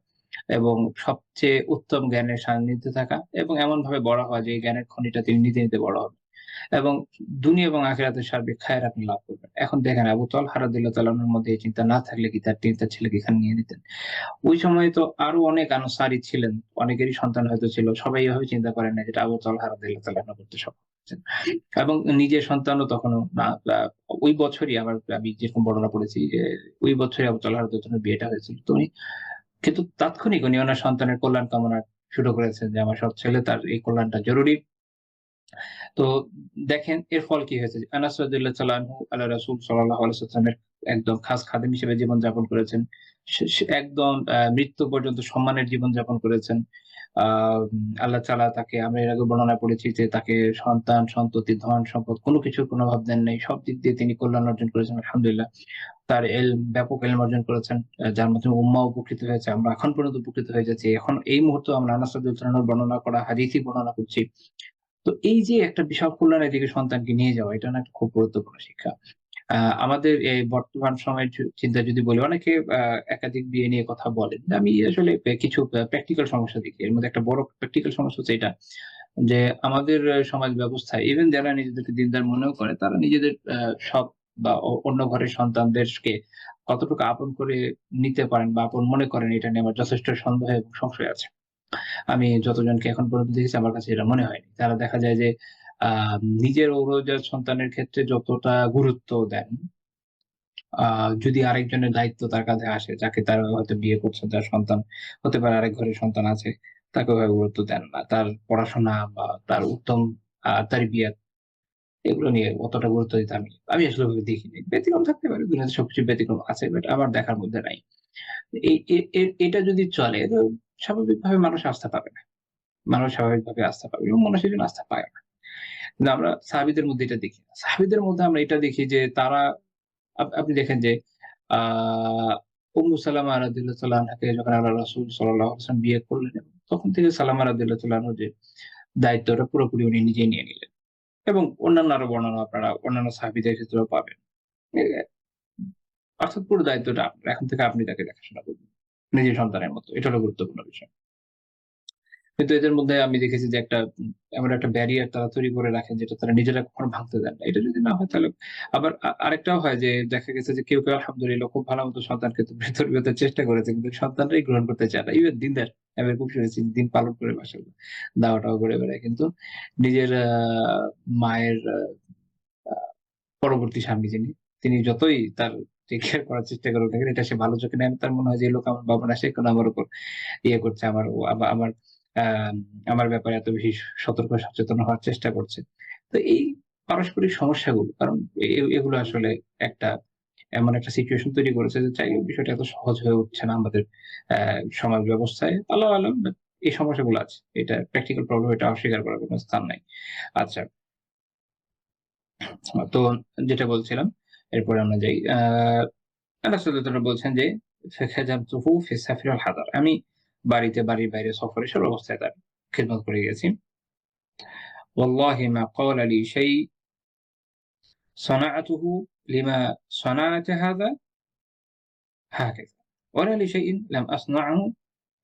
এবং সবচেয়ে উত্তম জ্ঞানের সান্নিধ্যে থাকা এবং এমনভাবে বড় হওয়া যে এই জ্ঞানের খনিটা তিনি নিতে, নিতে বড় হবেন। এবং দুনিয়া এবং আখিরাতের সার্বিক খায়ের আপনি লাভ করবেন। এখন দেখেন আবু তালহা রাদিয়াল্লাহু তাআলা আনহুর মধ্যে এই চিন্তা না থাকলে কি তিনি তার ছেলেকে এখানে নিয়ে নিতেন? ওই সময়ে তো আরো অনেক আনসারী ছিলেন। অনেকেরই সন্তান হয়তো ছিল। সবাই এভাবে চিন্তা করেন না যেটা আবু তালহা রাদিয়াল্লাহু তাআলা আনহু করতে সক্ষম হয়েছেন। এবং নিজের সন্তানও তখনও না ওই বছরই আমি যেরকম বর্ণনা পড়েছি যে ওই বছরই আবু তালহা রাদিয়াল্লাহু তাআলার বিয়েটা হয়েছিল। তো উনি কিন্তু তাৎক্ষণিক উনি ওনার সন্তানের কল্যাণ কামনা শুরু করেছেন যে আমার সৎ ছেলে তার এই কল্যাণটা জরুরি। তো দেখেন এর ফল কি হয়েছে? আনাস রাদিয়াল্লাহু তাআলা আনহু আল্লাহর রাসূল সাল্লাল্লাহু আলাইহি ওয়াসাল্লামের একদম খাস খাদেম হিসেবে জীবনযাপন করেছেন। সে একদম মৃত্যু পর্যন্ত সম্মানের জীবনযাপন করেছেন। আ আল্লাহ তাআলা তাকে আমরা এর আগে বর্ণনা করেছি যে তাকে সন্তান, সন্ততি, ধন, সম্পদ কোন কিছুর কোন অভাব দেন নাই। সব দিক দিয়ে তিনি কল্যাণ অর্জন করেছেন আলহামদুলিল্লাহ। তার ব্যাপক ইলম অর্জন করেছেন। যার মাধ্যমে উম্মাহ উপকৃত হয়েছে। আমরা এখন পর্যন্ত উপকৃত হয়ে যাচ্ছি। এখন এই মুহূর্তে আমরা আনাস রাদিয়াল্লাহু তাআলার বর্ণনা করা হাদীসই বর্ণনা করছি। তো এই যে একটা বিশাল কল্যাণের দিকে সন্তানকে নিয়ে যাওয়া, এটা না একটা খুব গুরুত্বপূর্ণ শিক্ষা। আমাদের এই বর্তমান সময়ের চিন্তা যদি বলি, অনেকে একাধিক বিয়ে নিয়ে কথা বলেন। আমি আসলে কিছু প্র্যাকটিক্যাল সমস্যা দেখি। এর মধ্যে একটা বড় প্র্যাকটিক্যাল সমস্যা হচ্ছে এটা যে আমাদের সমাজ ব্যবস্থায় ইভেন যারা নিজেদেরকে দিনদার মনেও করে, তারা নিজেদের সৎ বা অন্য ঘরের সন্তানদেরকে কতটুকু আপন করে নিতে পারেন বা আপন মনে করেন, এটা নিয়ে আমার যথেষ্ট সন্দেহ এবং সংশয় আছে। আমি যতজনকে এখন পর্যন্ত দেখেছি আমার কাছে এটা মনে হয়নি। তারা দেখা যায় যে আ নিজের ঔরজাত সন্তানের ক্ষেত্রে যতটা গুরুত্ব দেন, আ যদি আরেকজনের দায়িত্ব তার কাঁধে আসে, যাকে তারা হয়তো বিয়ে করছেন, যার সন্তান হতে পারে আরেক ঘরে সন্তান আছে, তাকে ওভাবে গুরুত্ব দেন না। তার পড়াশোনা বা তার উত্তম তারবিয়াত এগুলো নিয়ে অতটা গুরুত্ব দিতে আমি আসলে ওভাবে দেখিনি। ব্যতিক্রম থাকতে পারে। দুনিয়াতে সবকিছুর ব্যতিক্রম আছে। বাট আমার দেখার মধ্যে নাই। এই এ এ এটা যদি চলে তো স্বাভাবিকভাবে মানুষ আস্থা পাবে না। মানুষ স্বাভাবিকভাবে আস্থা পাবে এবং মানুষ এজন্য আস্থা পায় না। কিন্তু আমরা সাহাবীদের মধ্যে এটা দেখি না। সাহাবীদের মধ্যে আমরা এটা দেখি যে তারা আপনি দেখেন যে আ উম্মু সালামা রাদিয়াল্লাহু তাআলা আনহাকে যখন আল্লাহর রাসূল সাল্লাল্লাহু আলাইহি ওয়াসাল্লাম বিয়ে করলেন, তখন থেকে সালামা রাদিয়াল্লাহু তাআলা আনহু যে দায়িত্বটা পুরোপুরি উনি নিজেই নিয়ে নিলেন। এবং অন্যান্য আরো বর্ণনা আপনারা অন্যান্য সাহাবীদের ক্ষেত্রেও পাবেন। এ অর্থাৎ পুরো দায়িত্বটা আপনার। এখন থেকে আপনি তাকে দেখাশোনা করবেন। নিজের সন্তানের মতো। এটা হলো গুরুত্বপূর্ণ বিষয়। কিন্তু এদের মধ্যে আমি দেখেছি যে একটা এমন একটা ব্যারিয়ার তারা তৈরি করে রাখেন যেটা তারা নিজেরা কখনো ভাঙতে দেন না। এটা যদি না হয় তাহলে আবার আরেকটাও হয় যে দেখা গেছে যে কেউ আলহামদুলিল্লাহ খুব ভালোমতো সন্তানকে তরবিয়তের চেষ্টা করেছে কিন্তু সন্তানরাই গ্রহণ করতে চায় না। ইভেন দিনদার আমি এরকম শুনেছি দিন পালন করে মাশাআল্লাহ দাওয়া-টাওয়া করে বেড়ায়। কিন্তু নিজের মায়ের আ পরবর্তী স্বামী যিনি, তিনি যতই তার টেক কেয়ার করার চেষ্টা করুক না কেন, এটা সে ভালো চোখে নেয় না। তার মনে হয় যে এই লোক আমার বাবা না, সে কেন আমার উপর ইয়ে করছে, আমার আ আমার ব্যাপারে এত বেশি সতর্ক সচেতন হওয়ার চেষ্টা করছে। তো এই পারস্পরিক সমস্যাগুলো কারণ এগুলো আসলে একটা এমন একটা সিচুয়েশন তৈরি করেছে যে চাইলেও বিষয়টা এত সহজ হয়ে উঠছে না আমাদের অ্যা সমাজ ব্যবস্থায়। আল্লাহু আলাম বাট এই সমস্যাগুলো আছে। এটা প্র্যাকটিক্যাল প্রবলেম, এটা অস্বীকার করার কোন স্থান নাই। আচ্ছা, তো যেটা বলছিলাম এরপরে আমরা যাই। আনাস রাদিয়াল্লাহু তাআলা বলছেন যে ফাখাযামতুহু ফি সাফর আল হাদার। আমি বাড়ির বাইরে সফরে সব অবস্থায় তার খিদমত করে গেছি। ওয়াল্লাহি মা ক্বালা লি শাই صنعته لما صنعت هذا هكذا ولا لشيء لم أصنعه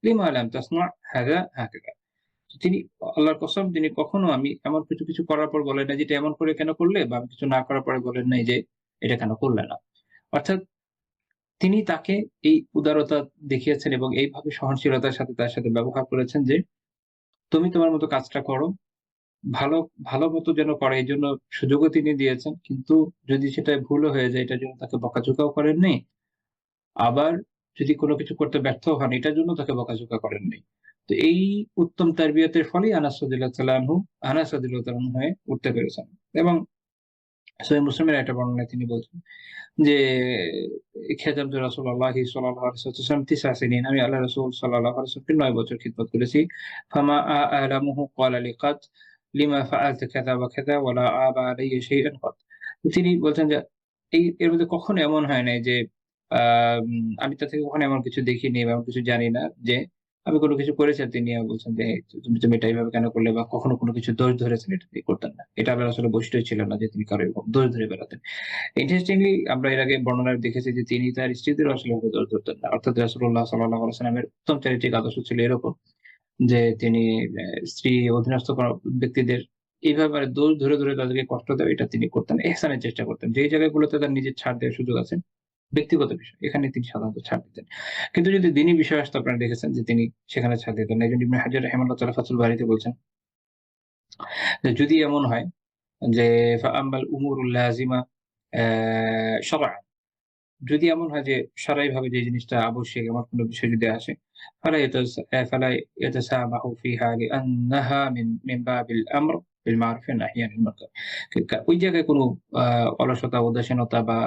লিমা লাম তাসনা হাযা হাকাযা। তিনি আল্লাহর কসম তিনি কখনো আমি এমন কিছু করার পর বলেন নাই যে এটা এমন করে কেন করলে বা আমি কিছু না করার পরে বলেন নাই যে এটা কেন করলে না। অর্থাৎ তিনি তাকে এই উদারতা দেখিয়েছেন এবং এইভাবে সহনশীলতার সাথে তার সাথে ব্যবহার করেছেন যে, তুমি তোমার মতো কাজটা করো। ভালো ভালোমতো যেন করে এজন্য সুযোগও তিনি দিয়েছেন। কিন্তু যদি সেটা ভুলও হয়ে যায় এটার জন্য তাকে বকাঝকাও করেননি। আবার যদি কোনো কিছু করতে ব্যর্থ হন এটার জন্য তাকে বকাঝকা করেন নাই। তো এই উত্তম তারবিয়তের ফলেই আনাস রাদিয়াল্লাহু তাআলা আনহু হয়ে উঠতে পেরেছেন। এবং সহিহ মুসলিমের একটা বর্ণনায় তিনি বলছেন যে খেদামতু রাসূলুল্লাহি সাল্লাল্লাহু আলাইহি ওয়াসাল্লাম 9 সিনিন, আমি আল্লাহ রাসূল সাল্লাল্লাহু আলাইহি ওয়াসাল্লামকে 9 বছর খিদমত করেছি। ফামা আ'লামুহু ক্বালা লিকাত লিমা ফাআলতু কাযা ওয়া কাযা ওয়া লা আ'বা আলাইয়া শাইআন কাত। তিনি বলছেন যে এর মধ্যে কখনো এমন হয় নাই যে আমি তার থেকে কখনো এমন কিছু দেখিনি বা এমন কিছু জানি না যে আমি কোনো কিছু করেছি আর তিনি বলছেন যে, তুমি এটা এভাবে কেন করলে?" বা কখনো কোনো কিছু দোষ ধরেছেন, এটা তিনি করতেন না। এটা আবার আসলে বৈশিষ্ট্যই ছিল না যে তিনি কারো এরকম দোষ ধরে বেড়াতেন। ইন্টারেস্টিংলি আমরা এর আগে বর্ণনায় দেখেছি যে তিনি তার স্ত্রীদেরও আসলে ওভাবে দোষ ধরতেন না। অর্থাৎ রাসূলুল্লাহ সাল্লাল্লাহু আলাইহি ওয়াসাল্লামের উত্তম চারিত্রিক আদর্শ ছিল এরকম যে তিনি স্ত্রী অধীনস্থ করা ব্যক্তিদের এইভাবে মানে দোষ ধরে তাদেরকে কষ্ট দেওয়া এটা তিনি করতেন না। ইহসানের চেষ্টা করতেন। যেই জায়গাগুলোতে তার নিজের ছাড় দেওয়ার সুযোগ আছে, ব্যক্তিগত বিষয়, এখানে তিনি সাধারণত ছাড় দিতেন। কিন্তু যদি দ্বীনি বিষয় আসতো আপনারা দেখেছেন যে তিনি সেখানে ছাড় দিতেন না। এইজন্য ইবনে হাজার রাহিমাহুল্লাহ তাআলা ফাথুল বারীতে বলছেন যে যদি এমন হয় যে ফাআম্মাল উমুরুল লাযিমা শারআন, যদি এমন হয় যে শারঈভাবে যে জিনিসটা আবশ্যক এমন কোন বিষয় যদি আসে, ফালা ইয়াতাসামাহু ফিহা লিআন্নাহা মিন বাবিল আমর বিল মারুফ ওয়ান নাহই আনিল মুনকার। ওই জায়গায় কোন আ অলসতা, উদাসীনতা বা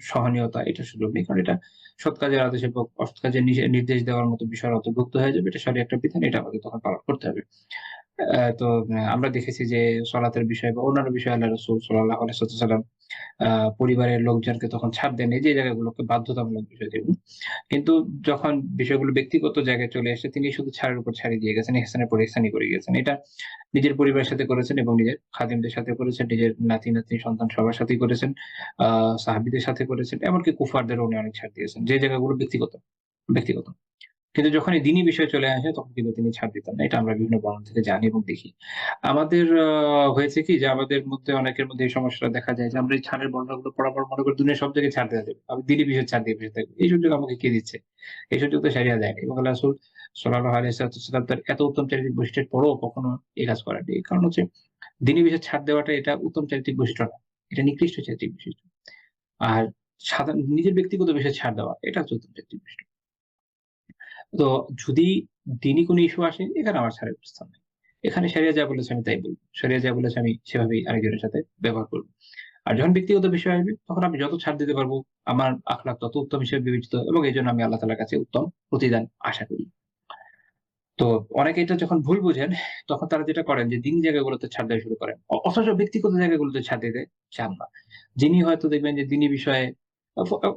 সহনীয়তা এটার সুযোগ নেই। কারণ এটা সৎ কাজের আদেশ এবং অসৎ কাজের নির্দেশ দেওয়ার মতো বিষয়ের অন্তর্ভুক্ত হয়ে যাবে। এটা শরীয়তের একটা বিধান, এটা আমাদের তখন পালন করতে হবে। তো আমরা দেখেছি যে সলাতের বিষয় বা অন্যান্য বিষয়ে আল্লাহ রাসূল সাল্লাল্লাহু আলাইহি ওয়াসাল্লাম আ পরিবারের লোকজনকে তখন ছাড় দেন। এই যে জায়গাগুলোকে বাধ্যতামূলক বিষয় যেগুলো। কিন্তু যখন বিষয়গুলো ব্যক্তিগত জায়গায় চলে আসে তিনি শুধু ছাড়ের উপর ছাড়ই দিয়ে গেছেন, ইহসানের পর ইহসানই করে গিয়েছেন। এটা নিজের পরিবারের সাথে করেছেন এবং নিজের খাদিমদের সাথে করেছেন, নিজের নাতি-নাতনি সন্তান সবার সাথেই করেছেন, আ সাহাবীদের সাথে করেছেন, এমনকি কুফারদেরও উনি অনেক ছাড় দিয়েছেন। যে জায়গাগুলো ব্যক্তিগত। কিন্তু যখন এই দ্বীনি বিষয় চলে আসে তখন কিন্তু তিনি ছাড় দিতেন না। এটা আমরা বিভিন্ন বর্ণনা থেকে জানি এবং দেখি। আমাদের হয়েছে কি যে আমাদের মধ্যে অনেকের মধ্যে এই সমস্যাটা দেখা যায় যে আমরা এই ছাড়ের বর্ণনাগুলো পড়ার পর মনে করি দুনিয়ার সব জায়গায় ছাড় দেয়া যাবে। আমি দ্বীনি বিষয়ে ছাড় দিয়ে বসে থাকব। এই সুযোগ আমাকে কে দিচ্ছে? এই সুযোগ তো শরিয়া দেয়নি। এবং আল্লাহ রাসূল সাল্লাল্লাহু আলাইহি ওয়াসাল্লাম তার এত উত্তম চারিত্রিক বৈশিষ্ট্যের পরেও কখনো এই কাজ করেননি। এই কারণ হচ্ছে দ্বীনি বিষয়ে ছাড় দেওয়াটা এটা উত্তম চারিত্রিক বৈশিষ্ট্য না। এটা নিকৃষ্ট চারিত্রিক বৈশিষ্ট্য। আর নিজের ব্যক্তিগত বিষয়ে ছাড় দেওয়া এটা হচ্ছে উত্তম চারিত্রিক বৈশিষ্ট্য। তো যদি দিনই কোনো ইস্যু আসে এখানে আমার ছাড়ের প্রস্তাব নেই। এখানে শরিয়া যা বলেছে আমি তাই বলব। শরিয়া যা বলেছে আমি সেভাবেই আরেকজনের সাথে ব্যবহার করব। আর যখন ব্যক্তিগত বিষয় আসবে তখন আমি যত ছাড় দিতে পারবো আমার আখলাক তত উত্তম হিসেবে বিবেচিত এবং এজন্য আমি আল্লাহ তাআলার কাছে উত্তম প্রতিদান আশা করি। তো অনেকে এটা যখন ভুল বুঝেন তখন তারা যেটা করেন যে দিনী জায়গাগুলোতে ছাড় দেওয়া শুরু করেন। অথচ ব্যক্তিগত জায়গাগুলোতে ছাড় দিতে চান না। যিনি হয়তো দেখবেন যে দিনী বিষয়ে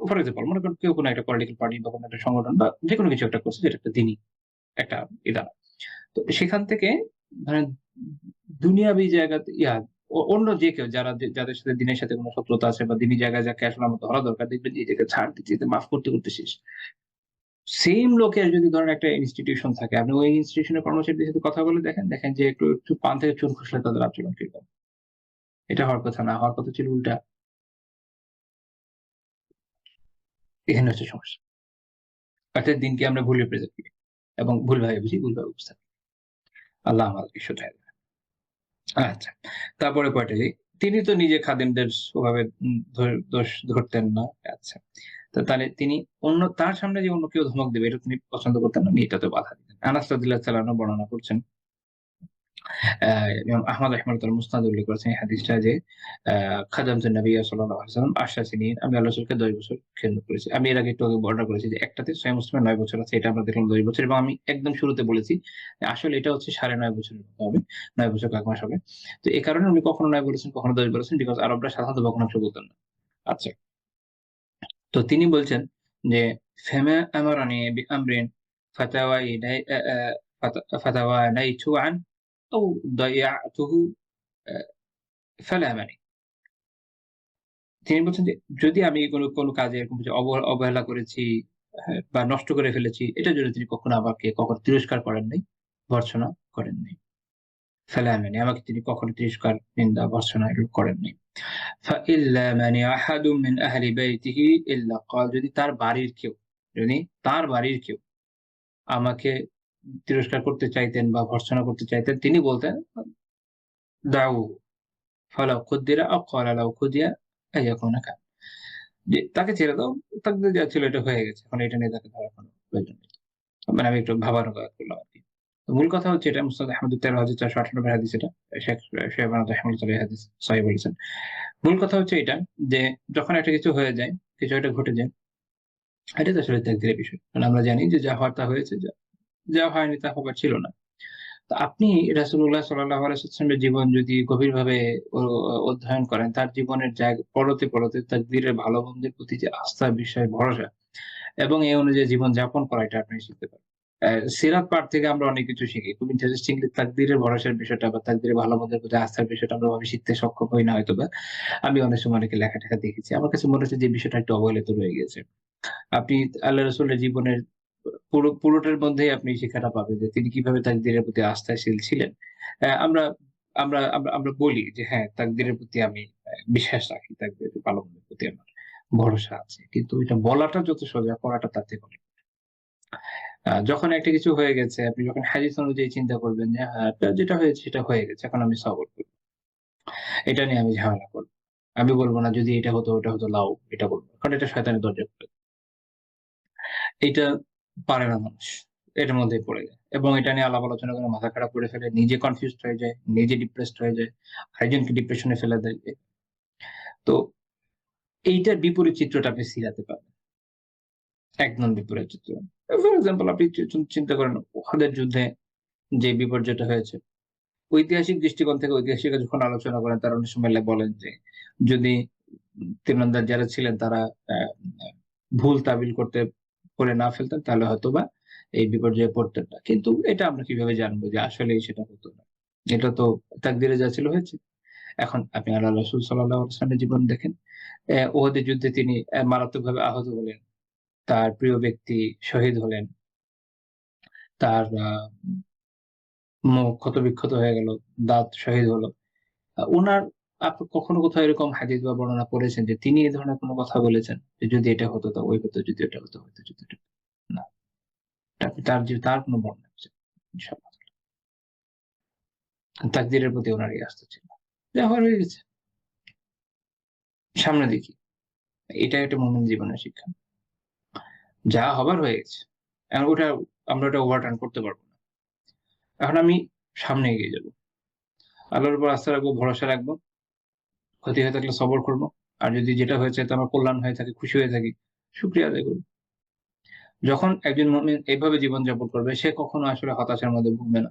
ফর এক্সাম্পল মনে করেন কেউ কোনো একটা পলিটিক্যাল পার্টি বা কোনো একটা সংগঠন বা যেকোনো কিছু একটা করছে যেটা একটা দিনী একটা ইদারা। তো সেখান থেকে ধরেন দুনিয়াবি জায়গাতে অন্য যে কেউ যাদের সাথে দিনের সাথে কোন শত্রুতা আছে বা দিনী জায়গায় যাকে আসলে আমার ধরা দরকার দেখবেন যে এই জায়গায় ছাড় দিতে মাফ করতে শেষ। সেইম লোকের যদি ধরেন একটা ইনস্টিটিউশন থাকে, আপনি ওই ইনস্টিটিউশনের কর্মচারীদের সাথে কথা বলে দেখেন যে একটু পান থেকে চুন খসলে তাদের আচরণ কিরকম। এটা হওয়ার কথা না। হওয়ার কথা ছিল উল্টা। এখানে হচ্ছে সমস্যা। অর্থাৎ দিনকে আমরা ভুল রিপ্রেজেন্ট করি এবং ভুলভাবে বুঝি, ভুলভাবে উপস্থাপন করি। আল্লাহ আমাদেরকে শুধরায় দেন। আচ্ছা। তারপরে কয়টা যে তিনি তো নিজে খাদিমদের ওভাবে দোষ ধরতেন না। আচ্ছা। তো তাহলে তিনি তার সামনে যে অন্য কেউ ধমক দিবে এটা তিনি পছন্দ করতেন না। উনি এটাতে বাধা দিতেন। আনাস রাদিয়াল্লাহু তাআলা আনহু বর্ণনা করছেন আ ইমাম আহমদ রাহিমাহুল্লাহ মুসনাদে উল্লেখ করেছেন এই হাদিসটা যে খাদামতুন নবী সাল্লাল্লাহু আলাইহি ওয়াসাল্লাম ৮০ সিনিন, আমি আল্লাহ রাসূলকে ১০ বছর খেদমত করেছি। আমি এর আগে একটু আগে বর্ণনা করেছি যে একটাতে সহিহ মুসলিমে ৯ বছর আছে। এটা আমরা দেখলাম ১০ বছর এবং আমি একদম শুরুতে বলেছি যে আসলে এটা হচ্ছে ৯.৫ বছরের মতো হবে। ৯ বছর কয়েক মাস হবে। তো এই কারণে উনি কখনো ৯ বলেছেন, কখনো ১০ বলেছেন বিকজ আরবরা সাধারণত ভগ্নাংশ বলতেন না। আচ্ছা। তো তিনি বলছেন যে ফামা আমারানি বিআমরিন ফাতাওয়াইনাই আ আ ফাতাওয়ানাইতু আন আও দায়াতুহু আ ফালা মানি। তিনি বলছেন যে যদি আমি কোন কাজে এরকম কিছু অবহেলা করেছি, হ্যাঁ, বা নষ্ট করে ফেলেছি, এটার জন্য তিনি কখনো তিরস্কার করেন নাই, ভর্ৎসনা করেন নাই। ফালা মানি, আমাকে তিনি কখনো তিরস্কার, নিন্দা, ভর্ৎসনা এগুলো করেন নাই। ফাইল্লা মানি আহাদুম মিন আহলি বাইতিহি ইল্লা ক্বাল, যদি তার বাড়ির কেউ আমাকে তিরস্কার করতে চাইতেন বা ভর্ৎসনা করতে চাইতেন, তিনি বলতেন দাউহু ফালাউ কুদ্দিরা আও ক্বালা লাউ কুদিয়া আইয়াকুনা কান। যে তাকে ছেড়ে দাও। তাকদীরে যা ছিল এটা হয়ে গেছে। এখন এটা নিয়ে তাকে ধরার কোনো প্রয়োজন নেই। মানে আমি একটু ভাবানুবাদ করলাম আরকি। তো মূল কথা হচ্ছে এটা মুসনাদ আহমদের ১৩,৪৯৮ নম্বর হাদিস এটা। শেখ শাহবান রাহিমাহুল্লাহ এই হাদিস সহিহ বলেছেন। মূল কথা হচ্ছে এটা যে যখন একটা কিছু হয়ে যায়, কিছু একটা ঘটে যায়, এটা তো আসলে তাকদীরের বিষয়। কারণ আমরা জানি যে যা হওয়ার তা হয়েছে, যা হয়নি তা হবার ছিল না। তো আপনি রাসূলুল্লাহ সাল্লাল্লাহু আলাইহি ওয়াসাল্লামের জীবন যদি গভীরভাবে ও অধ্যয়ন করেন, তার জীবনের পরতে, পরতে তাকদীরের ভালো মন্দের প্রতি যে আস্থা, বিশ্বাস, ভরসা এবং এই অনুযায়ী জীবন যাপন করা এটা আপনি শিখতে পারবেন। সিরাত পাঠ থেকে আমরা অনেক কিছু শিখি। খুব ইন্টারেস্টিংলি তাকদীরের ভরসার বিষয়টা বা তাকদীরের ভালো মন্দের প্রতি আস্থার বিষয়টা আমরা ওভাবে শিখতে সক্ষম হই না হয়তোবা। আমি অনেক সময় অনেকে লেখা-টেখা দেখেছি। আমার কাছে মনে হচ্ছে যে বিষয়টা একটু অবহেলিত রয়ে গেছে। আপনি আল্লাহ রাসূলের জীবনের পুরোটার মধ্যেই আপনি শিক্ষাটা পাবেন যে তিনি কিভাবে তাকদীরের প্রতি আস্থাশীল ছিলেন। আমরা আমরা আমরা আমরা বলি যে হ্যাঁ, তাকদীরের প্রতি আমি বিশ্বাস রাখি। তাকদীরের ভালো-মন্দের প্রতি আমার ভরসা আছে। কিন্তু এটা বলাটা যত সোজা, করাটা তার থেকে অনেক। যখন একটা কিছু হয়ে গেছে, আপনি যখন হাদিস অনুযায়ী চিন্তা করবেন যে হ্যাঁ, যেটা হয়েছে সেটা হয়ে গেছে। এখন আমি সবর করব। এটা নিয়ে আমি ঝামেলা করব। আমি বলব না যদি এটা হতো, ওটা হতো লাও, এটা বলব। কারণ এটা শয়তানের দরজা খুলে দেয়। এইটা পারে না মানুষ। এটার মধ্যেই পড়ে যায়। এবং এটা নিয়ে আলাপ আলোচনা করে মাথা খারাপ করে ফেলে, নিজে কনফিউজড হয়ে যায়, নিজে ডিপ্রেসড হয়ে যায়, আরেকজনকে ডিপ্রেশন এ ফেলে দেয়। তো এইটার বিপরীত চিত্রটা আপনি সিরাতে পাবেন। একদম বিপরীত চিত্র। ফর এক্সাম্পল আপনি চিন্তা করেন উহুদের যুদ্ধে যে বিপর্যয়টা হয়েছে। ঐতিহাসিক দৃষ্টিকোণ থেকে ঐতিহাসিকরা যখন আলোচনা করেন তারা অনেক সময় বলেন যে যদি তীরন্দাজ যারা ছিলেন তারা আ আ ভুল তাবিল করে না ফেলতেন তাহলে হয়তোবা এই বিপর্যয়ে পড়তেন না। কিন্তু এটা আমরা কিভাবে জানবো যে আসলেই সেটা হতো না। এটা তো তাকদিরে যা ছিল হয়েছে। এখন আপনি আল্লাহ রাসূল সাল্লাল্লাহু আলাইহি ওয়াসাল্লামের জীবন দেখেন। উহুদের যুদ্ধে তিনি মারাত্মকভাবে আহত হলেন। তার প্রিয় ব্যক্তি শহীদ হলেন। তার মুখ ক্ষত-বিক্ষত হয়ে গেল, দাঁত শহীদ হলো। উনার কখনো কোথাও এরকম হাদিস বা বর্ণনা পড়েছেন যে তিনি এই ধরনের কোনো কথা বলেছেন যে যদি এটা হতো তো ওই হতো, যদি এটা হতো হয়তো যদি এটা না। তার কোনো বর্ণনা আছে ইনশাআল্লাহ। তাকদীরের প্রতি উনার এই আস্থা ছিল। যা হওয়ার হয়ে গেছে। সামনে দেখি। এটা একটা মুমিন জীবনের শিক্ষা। যা হবার হয়ে গেছে। এখন আমরা ওটা ওভারটার্ন করতে পারব না। এখন আমি সামনে এগিয়ে যাব। আল্লাহর উপর আস্থা রাখবো, ভরসা রাখবো। ক্ষতি হয়ে থাকলে সবর করব। আর যদি যেটা হয়েছে এতে আমার কল্যাণ হয়ে থাকে, খুশি হয়ে থাকি, শুকরিয়া আদায় করব। যখন একজন মুমিন এভাবে জীবনযাপন করবে সে কখনো আসলে হতাশার মধ্যে ভুগবে না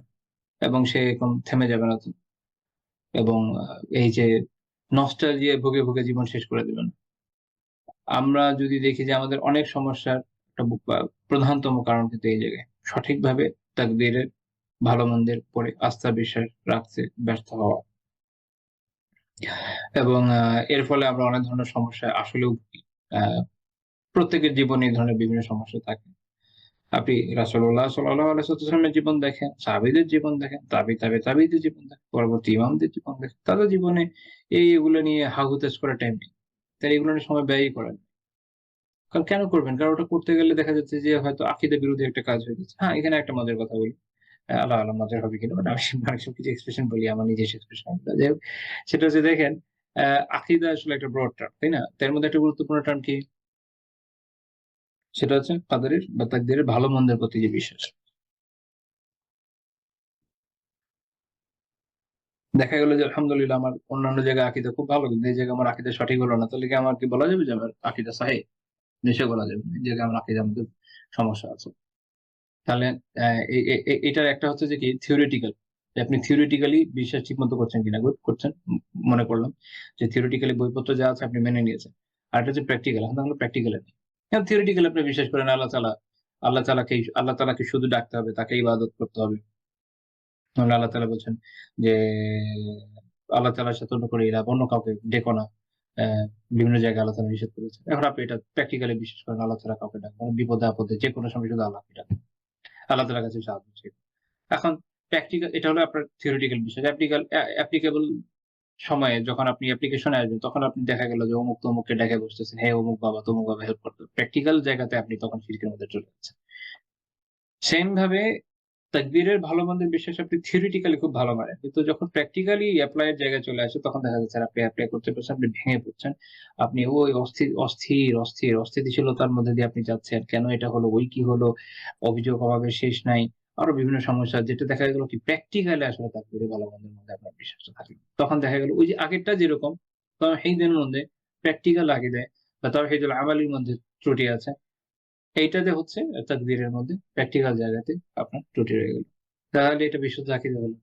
এবং সে এরকম থেমে যাবে না এবং এই যে নস্টালজিয়ায় ভুগে জীবন শেষ করে দিবে না। আমরা যদি দেখি যে আমাদের অনেক সমস্যার একটা প্রধানতম কারণ কিন্তু এই জায়গায়। সঠিকভাবে তাকদীরের ভালো-মন্দের উপরে আস্থা বিশ্বাস রাখতে ব্যর্থ হওয়া। এবং এর ফলে আমরা অনেক ধরনের সমস্যায় আসলেও ভুগি। আ প্রত্যেকের জীবনে এই ধরনের বিভিন্ন সমস্যা থাকে। আপনি রাসূলুল্লাহ সাল্লাল্লাহু আলাইহি ওয়াসাল্লামের জীবন দেখেন, সাহাবীদের জীবন দেখেন, তাবিঈদের জীবন দেখেন, পরবর্তী ইমামদের জীবন দেখেন। তাদের জীবনে এগুলো নিয়ে হা-হুতাশ করার টাইম নেই। তারা এগুলো নিয়ে সময় ব্যয়ই করেন না। কারণ কেন করবেন? কারণ ওটা করতে গেলে দেখা যাচ্ছে যে হয়তো আকীদা বিরোধী একটা কাজ হয়ে যাচ্ছে। হ্যাঁ, এখানে একটা মজার কথা বলি। আল্লাহ আলাম মজার হবে কিনা। বাট আমি অনেক সময় কিছু এক্সপ্রেশন বলি আমার নিজস্ব এক্সপ্রেশন। যাই হোক, সেটা হচ্ছে দেখেন আকীদা আসলে একটা ব্রড টার্ম, তাই না? তো এর মধ্যে একটা গুরুত্বপূর্ণ টার্ম কি? সেটা হচ্ছে কাদরের বা তাকদীরের ভালো মন্দের প্রতি যে বিশ্বাস। দেখা গেল যে আলহামদুলিল্লাহ আমার অন্যান্য জায়গায় আকীদা খুব ভালো। কিন্তু এই জায়গায় আমার আকীদা সঠিক হলো না। তাহলে কি আমার কি বলা যাবে যে আমার আকীদা সাহিহ? নিশ্চয়ই বলা যাবে না। এই জায়গায় আমার আকীদার মধ্যে সমস্যা আছে। তাহলে অ্যা এ এ এ এটার একটা হচ্ছে যে কি থিওরিটিক্যাল। যে আপনি থিওরিটিক্যালি বিশ্বাস ঠিকমতো করছেন কিনা। গুড করছেন। মনে করলাম যে থিওরিটিক্যালি বইপত্র যা আছে আপনি মেনে নিয়েছেন। আরেকটা হচ্ছে প্র্যাকটিক্যাল। এখন আমরা প্র্যাকটিক্যাল এ নেই। এখন থিওরিটিক্যাল আপনি বিশ্বাস করেন আল্লাহ তাআলাকে শুধু ডাকতে হবে, তাকে ইবাদত করতে হবে। তাহলে আল্লাহ তাআলা বলছেন যে, আল্লাহ তাআলার সাথে অন্য কোনো ইলাহ, অন্য কাউকে ডেকো না। অ্যা বিভিন্ন জায়গায় আল্লাহ তাআলা নিষেধ করেছেন। এখন আপনি এটা প্র্যাকটিক্যালি বিশ্বাস করেন আল্লাহ ছাড়া কাউকে ডাকবেন না। বিপদে-আপদে যেকোনো সময় শুধু আল্লাহকে ডাকবেন। আল্লাহ তাআলার কাছে সাহায্য চাইবেন। এখন এটা হলো আপনার থিওরিটিক্যাল বিষয়। অ্যাপ্লিকেবল সময়ে যখন আপনি অ্যাপ্লিকেশন এ আসবেন তখন আপনি দেখা গেল যে অমুক তমুককে ডেকে বসতেছেন। "হে অমুক বাবা, তমুক বাবা হেল্প করতো।" প্র্যাকটিক্যাল জায়গাতে আপনি তখন শিরকের মধ্যে চলে যাচ্ছেন। সেম ভাবে তাকদীরের ভালো-মন্দের বিশ্বাস আপনি থিওরিটিক্যালি খুব ভালো মানেন। কিন্তু যখন প্র্যাকটিক্যালি এপ্লাই এর জায়গায় চলে আসে তখন দেখা যাচ্ছে আপনি এপ্লাই করতে পারছেন, আপনি ভেঙে পড়ছেন। আপনি ওই অস্থিতিশীলতার মধ্যে দিয়ে আপনি যাচ্ছেন। কেন এটা হলো? ওই কি হলো? অভিযোগ অভাবের শেষ নাই। আরো বিভিন্ন সমস্যা যেটা দেখা গেল কি প্র্যাকটিক্যালি আসলে তাকদীরের ভালো-মন্দের মধ্যে আপনার বিশ্বাসটা থাকে না। তখন দেখা গেল ওই যে আগেরটা যেরকম তাওহীদের মধ্যে প্র্যাকটিক্যাল আকীদায় বা তাওহীদুল আমালির মধ্যে ত্রুটি আছে। এইটাতে হচ্ছে তাকদীরের মধ্যে প্র্যাকটিক্যাল জায়গাতে আপনার ত্রুটি রয়ে গেল। তাহলে এটা বিশুদ্ধ আকীদা হলো।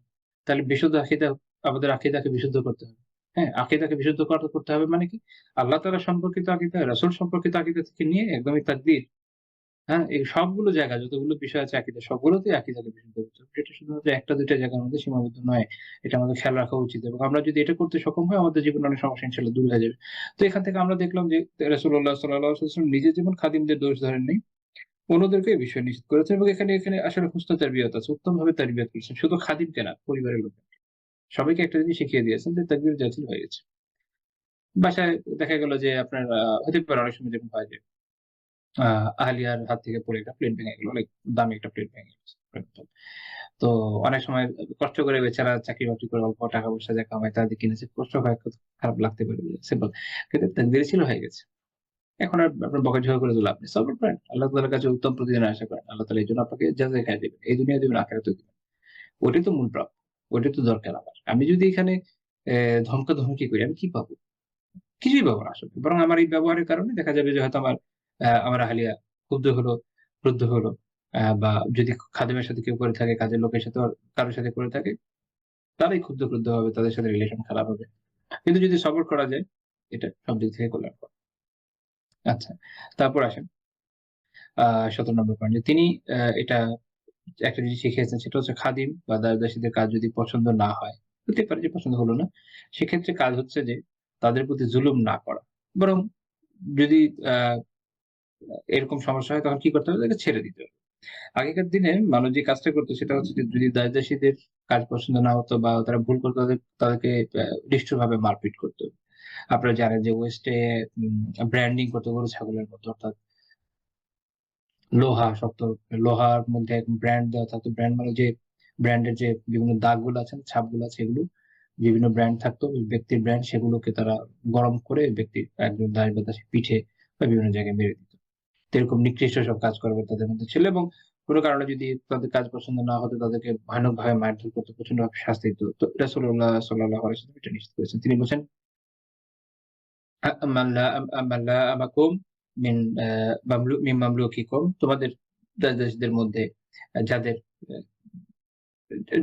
তাহলে বিশুদ্ধ আকীদা আমাদের আকীদাকে বিশুদ্ধ করতে হবে। হ্যাঁ? আকীদাকে বিশুদ্ধ করতে হবে মানে কি? আল্লাহ তাআলা সম্পর্কিত আকীদা, রাসূল সম্পর্কিত আকীদা থেকে নিয়ে একদমই তাকদীর, হ্যাঁ? এই সবগুলো জায়গা যতগুলো বিষয় আছে আকীদার সবগুলোতেই আকীদাকে বিশুদ্ধ করতে হবে। এটা শুধুমাত্র ১ টা ২ টা জায়গার মধ্যে সীমাবদ্ধ নয়। এটা আমাদের খেয়াল রাখা উচিত এবং আমরা যদি এটা করতে সক্ষম হই আমাদের জীবনে অনেক সমস্যা ইনশাআল্লাহ দূর হয়ে যাবে। তো এখান থেকে আমরা দেখলাম যে রাসূলুল্লাহ সাল্লাল্লাহু আলাইহি ওয়াসাল্লাম নিজে যেমন খাদিমদের দোষ ধরেননি অন্যদেরকে এই বিষয়ে নিষেধ করেছেন এবং এখানে আসলে হুসনুল তারবিয়ত আছে। উত্তমভাবে তারবিয়ত করেছেন। শুধু খাদিমকে না, পরিবারের লোক। সবাইকে একটা জিনিস শিখিয়ে দিয়েছেন যে তাকবীর জাতিল হয়ে গেছে। বাসায় দেখা গেল যে আপনার হতে পারে অনেক সময় যেরকম হয় যে আ আহলিয়ার হাত থেকে পড়ে একটা প্লেট ভেঙে গেল। লাইক দামি একটা প্লেট ভেঙে গেছে। তো অনেক সময় কষ্ট করে বেচারা চাকরি-বাকরি করে অল্প টাকা-পয়সা যা কামায় তা দিয়ে কিনেছে। কষ্ট হয়, খারাপ লাগতে পারে। সিম্পল। কিন্তু তাকদীরে ছিল হয়ে গেছে। এখন আর আপনার বকাঝকা করে তো লাভ নেই। সবর করেন। আল্লাহ তাআলার কাছে উত্তম প্রতিদান আশা করেন। আল্লাহ তাআলা এজন্য আপনাকে জাযায়ে খাইর দিবেন। এই দুনিয়ায় দিবেন, আখিরাতেও দিবেন। ওইটাই তো মূল প্রাপ্য। ওইটাই তো দরকার আমার। আমি যদি এখানে ধমকাধমকি করি আমি কি পাবো? কিছুই পাবো না আসলে। বরং আমার এই ব্যবহারের কারণে দেখা যাবে যে হয়তো আমার আহলিয়া ক্ষুব্ধ হলো, ক্রুদ্ধ হলো। বা যদি খাদেমের সাথে কেউ করে থাকে, কাজের লোকের সাথে কারো সাথে করে থাকে, তারাই ক্ষুব্ধ হবে, তাদের সাথে রিলেশন খারাপ হবে। কিন্তু যদি সবর করা যায়, এটা সব দিক থেকে কল্যাণকর। আচ্ছা, তারপর আসেন আ ১৭ নম্বর পয়েন্টে তিনি এটা একটা জিনিস শিখিয়েছেন সেটা হচ্ছে খাদিম বা দাস-দাসীদের কাজ যদি পছন্দ না হয়, হতে পারে যে পছন্দ হলো না। সেক্ষেত্রে কাজ হচ্ছে যে তাদের প্রতি জুলুম না করা। বরং যদি আ এরকম সমস্যা হয় তখন কি করতে হবে? তাদেরকে ছেড়ে দিতে হবে। আগেকার দিনে মানুষ যে কাজটা করত সেটা হচ্ছে যে যদি দাস-দাসীদের কাজ পছন্দ না হতো বা তারা ভুল করত তাদেরকে নিষ্ঠুরভাবে মারপিট করত। আপনারা জানেন যে ওয়েস্টে ব্র্যান্ডিং করত গরু ছাগলের মতো অর্থাৎ শক্ত লোহার মধ্যে ব্র্যান্ড দেওয়া থাকতো। ব্র্যান্ড মানে যে ব্র্যান্ডের যে বিভিন্ন দাগগুলো আছে, ছাপগুলো আছে এগুলো বিভিন্ন ব্র্যান্ড থাকতো। ওই ব্যক্তির ব্র্যান্ড সেগুলোকে তারা গরম করে ব্যক্তির একজন দাস বা দাসীর পিঠে বা বিভিন্ন জায়গায় মেরে দিত। তো এরকম নিকৃষ্ট সব কাজ করবে তাদের মধ্যে ছিল এবং কোন কারণে যদি তাদের কাজ পছন্দ না হতো তাদেরকে ভয়ানকভাবে মারধর করত, প্রচন্ডভাবে শাস্তি দিত। তো রাসূলুল্লাহ সাল্লাল্লাহু আলাইহি ওয়াসাল্লাম এটা নিষেধ করেছেন। তিনি বলছেন মাল্লা আমাকুম মিন মামলুকিকুম তোমাদের দাস-দাসীদের মধ্যে যাদের আ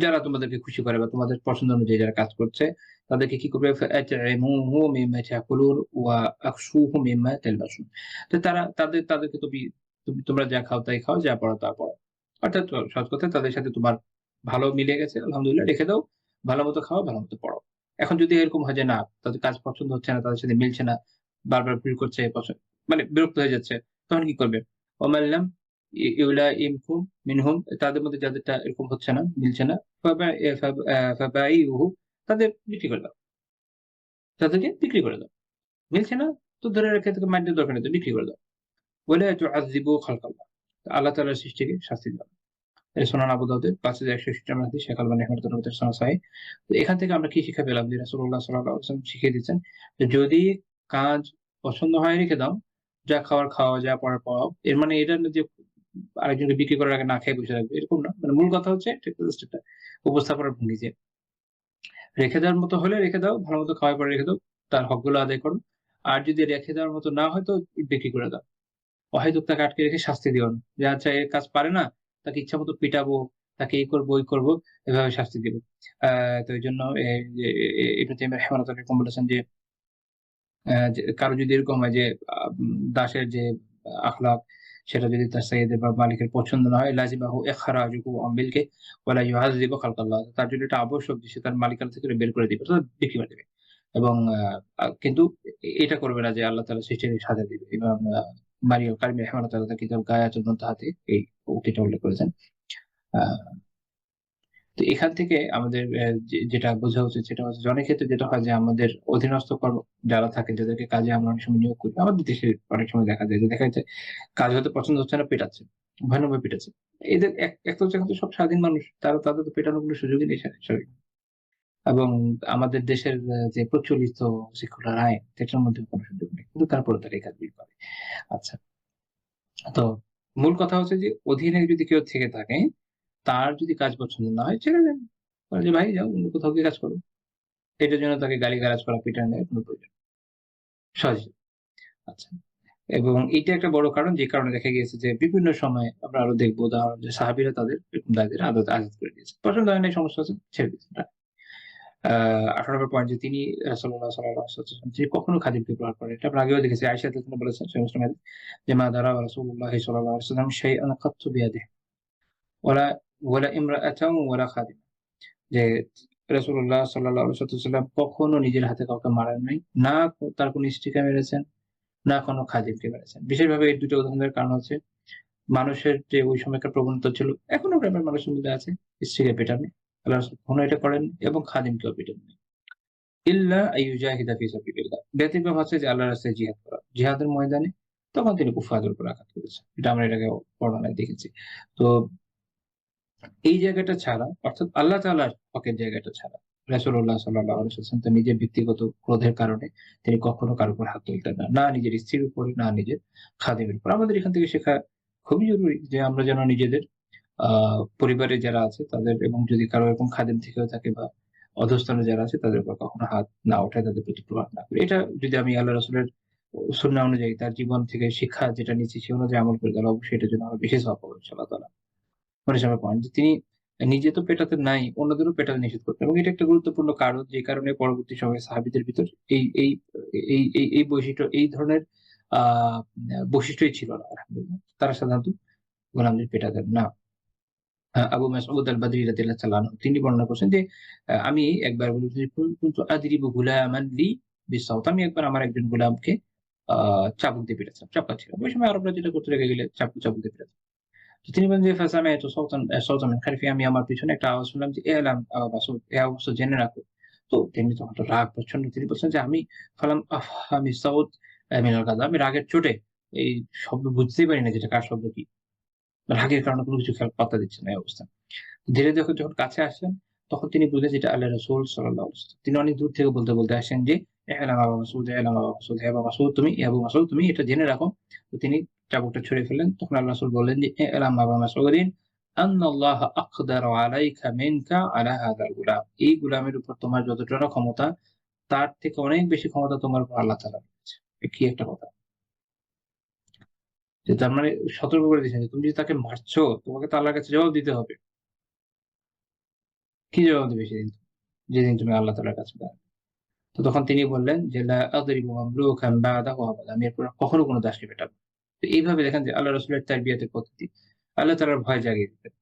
যারা তোমাদেরকে খুশি করে বা তোমাদের পছন্দ অনুযায়ী যারা কাজ করছে তাদেরকে কি করবে? ফাআতইমুহু মিম্মা তাকুলুন ওয়া আকসুহু মিম্মা তালবাসুন। তো তাদেরকে তোমরা যা খাও তাই খাও, যা পড়ো তা পড়ো। অর্থাৎ সহজ কথায় তাদের সাথে তোমার ভালো মিলে গেছে আলহামদুলিল্লাহ রেখে দাও। ভালোমতো খাও, ভালোমতো পড়ো। এখন যদি এরকম হয় যে না তাদের কাজ পছন্দ হচ্ছে না, তাদের সাথে মিলছে না, বারবার ভুল করছে, মানে বিরক্ত হয়ে যাচ্ছে, তখন কি করবে? ওয়ামান লাম ইউলাইমকুম মিনহুম তাদের মধ্যে যাদেরটা এরকম হচ্ছে না, মিলছে না, ফাবা এ ফাব আ ফাবাইউহু তাদের বিক্রি করে দাও। তাদেরকে বিক্রি করে দাও। মিলছে না তো ধরে রেখে তাকে মাইর দেওয়ার দরকার নেই তো বিক্রি করে দাও। ওয়ালা তুআযযিবু খালকাল্লাহ। আল্লাহ তাআলার সৃষ্টিকে শাস্তি দাও। এটা সুনান আবু দাউদের ৫১৬৬ নম্বর হাদিস শেখ আলবানী রহমাতুল্লাহ সনদ সহিহ। তো এখান থেকে আমরা কি শিক্ষা পেলাম যে রাসূলুল্লাহ সাল্লাল্লাহু আলাইহি ওয়াসাল্লাম শিখিয়ে দিয়েছেন যে যদি কাজ পছন্দ হয় রেখে দাও, যা খাওয়ার খাওয়া, যা পড়ার পড়াও। এর মানে এটা না যে আরেকজনকে বিক্রি করার আগে না খেয়ে বসে থাকবে এরকম না। মানে মূল কথা হচ্ছে এটা জাস্ট একটা উপস্থাপনার ভঙ্গি যে রেখে দেওয়ার মতো হলে রেখে দাও, ভালোমতো খাওয়ার পরে রেখে দাও। তার হকগুলো আদায় করো। আর যদি রেখে দেওয়ার মতো না হয় তো বিক্রি করে দাও। অহেতুক তাকে আটকে রেখে শাস্তি দিও না। যে আচ্ছা এ কাজ পারে না, তাকে ইচ্ছামত পিটাবো, তাকে এই করব, ওই করব, এভাবে শাস্তি দিব। আ তো এজন্য যে ইবনে তাইমিয়া রাহিমাহুল্লাহ এরকম বলেছেন যে যে কারো যদি এরকম হয় যে দাসের যে আখলাক সেটা যদি তার সাইয়েদের বা মালিকের পছন্দ না হয় লাজিমাহু ইখরাজুহু আন মিলকি ওয়ালা ইউআযযিবু খালকাল্লাহ। তার জন্য এটা আবশ্যক যে সে তার মালিকানা থেকে বের করে দিবে। অর্থাৎ বিক্রি করে দিবে। এবং কিন্তু এটা করবে না যে আল্লাহ তাআলা সৃষ্টিকে সাজা দিবে। ইমাম মারিও কারিমি রাহিমাহুল্লাহ তাআলা তার কিতাব গায়াতুল মুনতাহাতে এই উক্তিটা উল্লেখ করেছেন। আ তো এখান থেকে আমাদের যেটা বোঝা উচিত সেটা হচ্ছে যে অনেক ক্ষেত্রে যেটা হয় যে আমাদের অধীনস্থ যারা থাকে যাদেরকে কাজে আমরা অনেক সময় নিয়োগ করি। আমাদের দেশে অনেক সময় দেখা যায় যে দেখা যাচ্ছে কাজ হয়তো পছন্দ হচ্ছে না পেটাচ্ছে। ভয়ানকভাবে পেটাচ্ছে। এদের একটা হচ্ছে এখন তো সব স্বাধীন মানুষ। তাদের তো পেটানোর কোনো সুযোগই নেই স্বাভাবিক। এবং আমাদের দেশের যে প্রচলিত সেকুলার আইন সেটার মধ্যে কোনো সুযোগ নেই। কিন্তু তারপরেও তারা এই কাজগুলো করে। আচ্ছা। তো মূল কথা হচ্ছে যে অধীনে যদি কেউ থেকে থাকে, তার যদি কাজ পছন্দ না হয় ছেড়ে দেন। বলেন যে, "ভাই যাও অন্য কোথাও গিয়ে কাজ করো।" এটার জন্য তাকে গালি-গালাজ করা, পিটানো দেওয়ার কোনো প্রয়োজন নেই। সহজ। আচ্ছা। এবং এইটা একটা বড় কারণ যে কারণে দেখা গিয়েছে যে বিভিন্ন সময় আমরা আরো দেখব উদাহরণ যে সাহাবীরা তাদের এরকম দায়দের আজাদ করে দিয়েছে। পছন্দ হয় নাই সমস্যা আছে ছেড়ে দিয়েছেন। আ ১৮ নম্বর পয়েন্ট যে তিনি রাসূলুল্লাহ সাল্লাল্লাহু আলাইহি ওয়াসাল্লাম যে কখনো খাদিমকে ব্যবহার করেন। এটা আমরা আগেও দেখেছি। আয়েশা রাদিয়াল্লাহু আনহা বলেছেন সহিহ মুসলিম হাদিস যে, "মা দারাবা রাসূলুল্লাহ সাল্লাল্লাহু আলাইহি ওয়াসাল্লাম শাইআন কাত্তু বিয়াদিহি ওয়ালা ওয়ালা ইমরাআতান ওয়ালা খাদিমা।" যে রাসূলুল্লাহ সাল্লাল্লাহু আলাইহি ওয়াসাল্লাম কখনো নিজের হাতে কাউকে মারেন নাই। না তার কোন স্ত্রীকে মেরেছেন, না কোনো খাদিমকে মেরেছেন। বিশেষভাবে এই ২ টা উদাহরণের কারণ হচ্ছে মানুষের যে ওই সময়কার প্রবণতা ছিল, এখনো গ্রামের মানুষের মধ্যে আছে স্ত্রীকে পেটানো। আল্লাহ রাসূল কখনো এটা করেননি এবং খাদিমকেও পিটাননি। ইল্লা আইয়ুজাহিদা ফি সাবিলিল্লাহ। ব্যতিক্রম হচ্ছে যে আল্লাহর রাস্তায় জিহাদ করা। জিহাদের ময়দানে তখন তিনি কুফফারদের উপর আঘাত করেছেন। এটা আমরা এর আগেও বর্ণনায় দেখেছি। তো এই জায়গাটা ছাড়া অর্থাৎ আল্লাহ তাআলার হকের জায়গাটা ছাড়া রাসূলুল্লাহ সাল্লাল্লাহু আলাইহি ওয়াসাল্লাম তার নিজের ব্যক্তিগত ক্রোধের কারণে তিনি কখনো কারো উপর হাত তুলতেন না। না নিজের স্ত্রীর উপরে, না নিজের খাদিমের উপর। আমাদের এখান থেকে শেখা খুবই জরুরি যে আমরা যেন নিজেদের আ পরিবারে যারা আছে তাদের এবং যদি কারো এরকম খাদিম থেকেও থাকে বা অধস্তনে যারা আছে তাদের উপর কখনো হাত না উঠায়, তাদের প্রতি প্রহার না করি। এটা যদি আমি আল্লাহ রাসূলের সুন্নাহ অনুযায়ী তার জীবন থেকে শিক্ষা যেটা নিচ্ছি সে অনুযায়ী আমল করি তাহলে অবশ্যই এটার জন্য আরো বেশি সওয়াব পাবো ইনশাআল্লাহ তাআলা। ১৯ নম্বর পয়েন্ট যে তিনি নিজে তো পেটাতেন নাই, অন্যদেরও পেটাতে নিষেধ করতেন এবং এটা একটা গুরুত্বপূর্ণ কারণ যে কারণে পরবর্তী সময়ে সাহাবীদের ভিতর এই এই এই বৈশিষ্ট্য এই ধরনের আ বৈশিষ্ট্যই ছিল না আলহামদুলিল্লাহ। তারা সাধারণত গোলামদের পেটাতেন না। আবু মাসউদ আল-বাদরি রাদিয়াল্লাহু তাআলা আনহু তিনি বর্ণনা করছেন যে আমি একবার বলেছি কুনতু আদরিবু গুলামান লি বিসাউত। আমি একবার আমার একজন গোলামকে আ চাবুক দিয়ে পেটাচ্ছিলাম। চাপকাচ্ছিলাম। ওই সময় আরবরা যেটা করতো রেগে গেলে চাবুক দিয়ে পেটাতো। তো তিনি বলেন যে ফাসামি'তু সাওতান মিন খালফি আমি আমার পিছনে একটা আওয়াজ শুনলাম যে ইলাম আবা মাসউদ এ আবু মাসউদ জেনে রাখো। তো তিনি তখন তো রাগ প্রচন্ড। তিনি বলছেন যে আমি ফালাম আফহামি সাউত মিনাল গাযা আমি রাগের চোটে এই শব্দ বুঝতেই পারি না যে এটা কার শব্দ কি। রাগের কারণে কোন কিছু পাত্তা দিচ্ছে না এই অবস্থা। ধীরে যখন কাছে আসলেন, তখন তিনি বুঝলেন যে এটা আল্লাহর রাসূল সাল্লাল্লাহু আলাইহি ওয়াসাল্লাম। তিনি অনেক দূর থেকে বলতে আসেন যে, "ই'লাম আবা মাসউদ, ই'লাম আবা মাসউদ, হে আবা মাসউদ তুমি, এ আবু মাসউদ তুমি এটা জেনে রাখো।" তো তিনি চাবুকটা ছুঁড়ে ফেললেন। তখন আল্লাহর রাসূল বললেন যে, "ই'লাম আবা মাসউদিন আন্নাল্লাহা আকদারু আলাইকা মিনকা আলা হাযাল গুলাম।" এই গোলামের উপর তোমার যতটা না ক্ষমতা, তার থেকে অনেক বেশি ক্ষমতা তোমার উপর আল্লাহ তাআলার রয়েছে। কি একটা কথা। যে তার মানে সতর্ক করে দিয়েছেন যে তুমি যদি তাকে মারছো, তোমাকে তো আল্লাহর কাছে জবাব দিতে হবে। কি জবাব দিবে সেদিন? যেদিন তুমি আল্লাহ তাআলার কাছে দাঁড়াবে। তো তখন তিনি বললেন যে, "লা আদরিবু মামলুকান বা'দাহু আবাদা।" আমি এরপর কখনো কোন দাসকে পেটাবো না। তো এইভাবে দেখেন যে আল্লাহ রাসূলের তারবিয়াতের পদ্ধতি। আল্লাহ তাআলার ভয় জাগিয়ে দিতেন।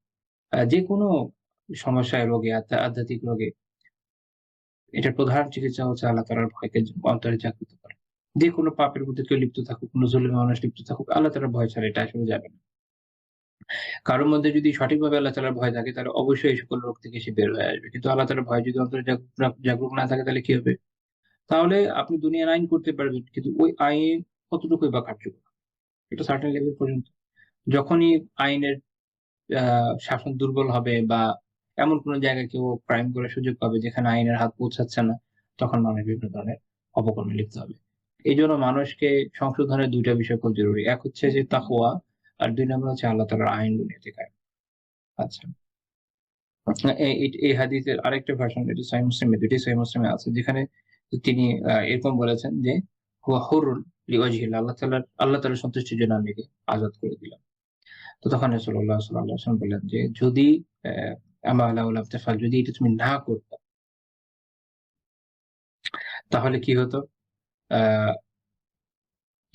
যেকোনো সমস্যায় রোগে আধ্যাত্মিক রোগে এটার প্রধান চিকিৎসা হচ্ছে আল্লাহ তাআলার ভয়কে অন্তরে জাগ্রত করা। যেকোনো পাপের মধ্যে কেউ লিপ্ত থাকুক, কোন জুলুমে মানুষ লিপ্ত থাকুক, আল্লাহ তাআলার ভয় ছাড়া এটা আসলে যাবে না। কারো মধ্যে যদি সঠিকভাবে আল্লাহ তাআলার ভয় থাকে তাহলে অবশ্যই এই সকল রোগ থেকে সে বের হয়ে আসবে। কিন্তু আল্লাহ তাআলার ভয় যদি অন্তরে জাগরুক না থাকে তাহলে কি হবে? তাহলে আপনি দুনিয়ার আইন করতে পারবেন। কিন্তু ওই আইন কতটুকুই বা কার্যকর? এটা সার্টেন লেভেল পর্যন্ত। যখনই আইনের আ শাসন দুর্বল হবে বা এমন কোন জায়গায় কেউ ক্রাইম করার সুযোগ পাবে যেখানে আইনের হাত পৌঁছাচ্ছে না, তখন মানুষ বিভিন্ন ধরনের অপকর্মে লিপ্ত হবে। এজন্য মানুষকে সংশোধনের ২ টা বিষয় খুব জরুরি। এক হচ্ছে যে তাকওয়া আর ২ নম্বর হচ্ছে আল্লাহ তাআলার আইন দুনিয়াতে কায়েম। আচ্ছা। এই হাদিসের আরেকটা ভার্সন এটা সহিহ মুসলিমে ২ টি সহিহ মুসলিমে আছে যেখানে তিনি এরকম বলেছেন যে, "হুয়া হুরুন লিওয়াজহিল্লাহ" আল্লাহ তাআলার সন্তুষ্টির জন্য আমি একে আজাদ করে দিলাম। তো তখন রাসূলুল্লাহ সাল্লাল্লাহু আলাইহি ওয়াসাল্লাম বললেন যে, "যদি আমা লাউ লাম তাফআল যদি এটা তুমি না করতা তাহলে কি হতো? আ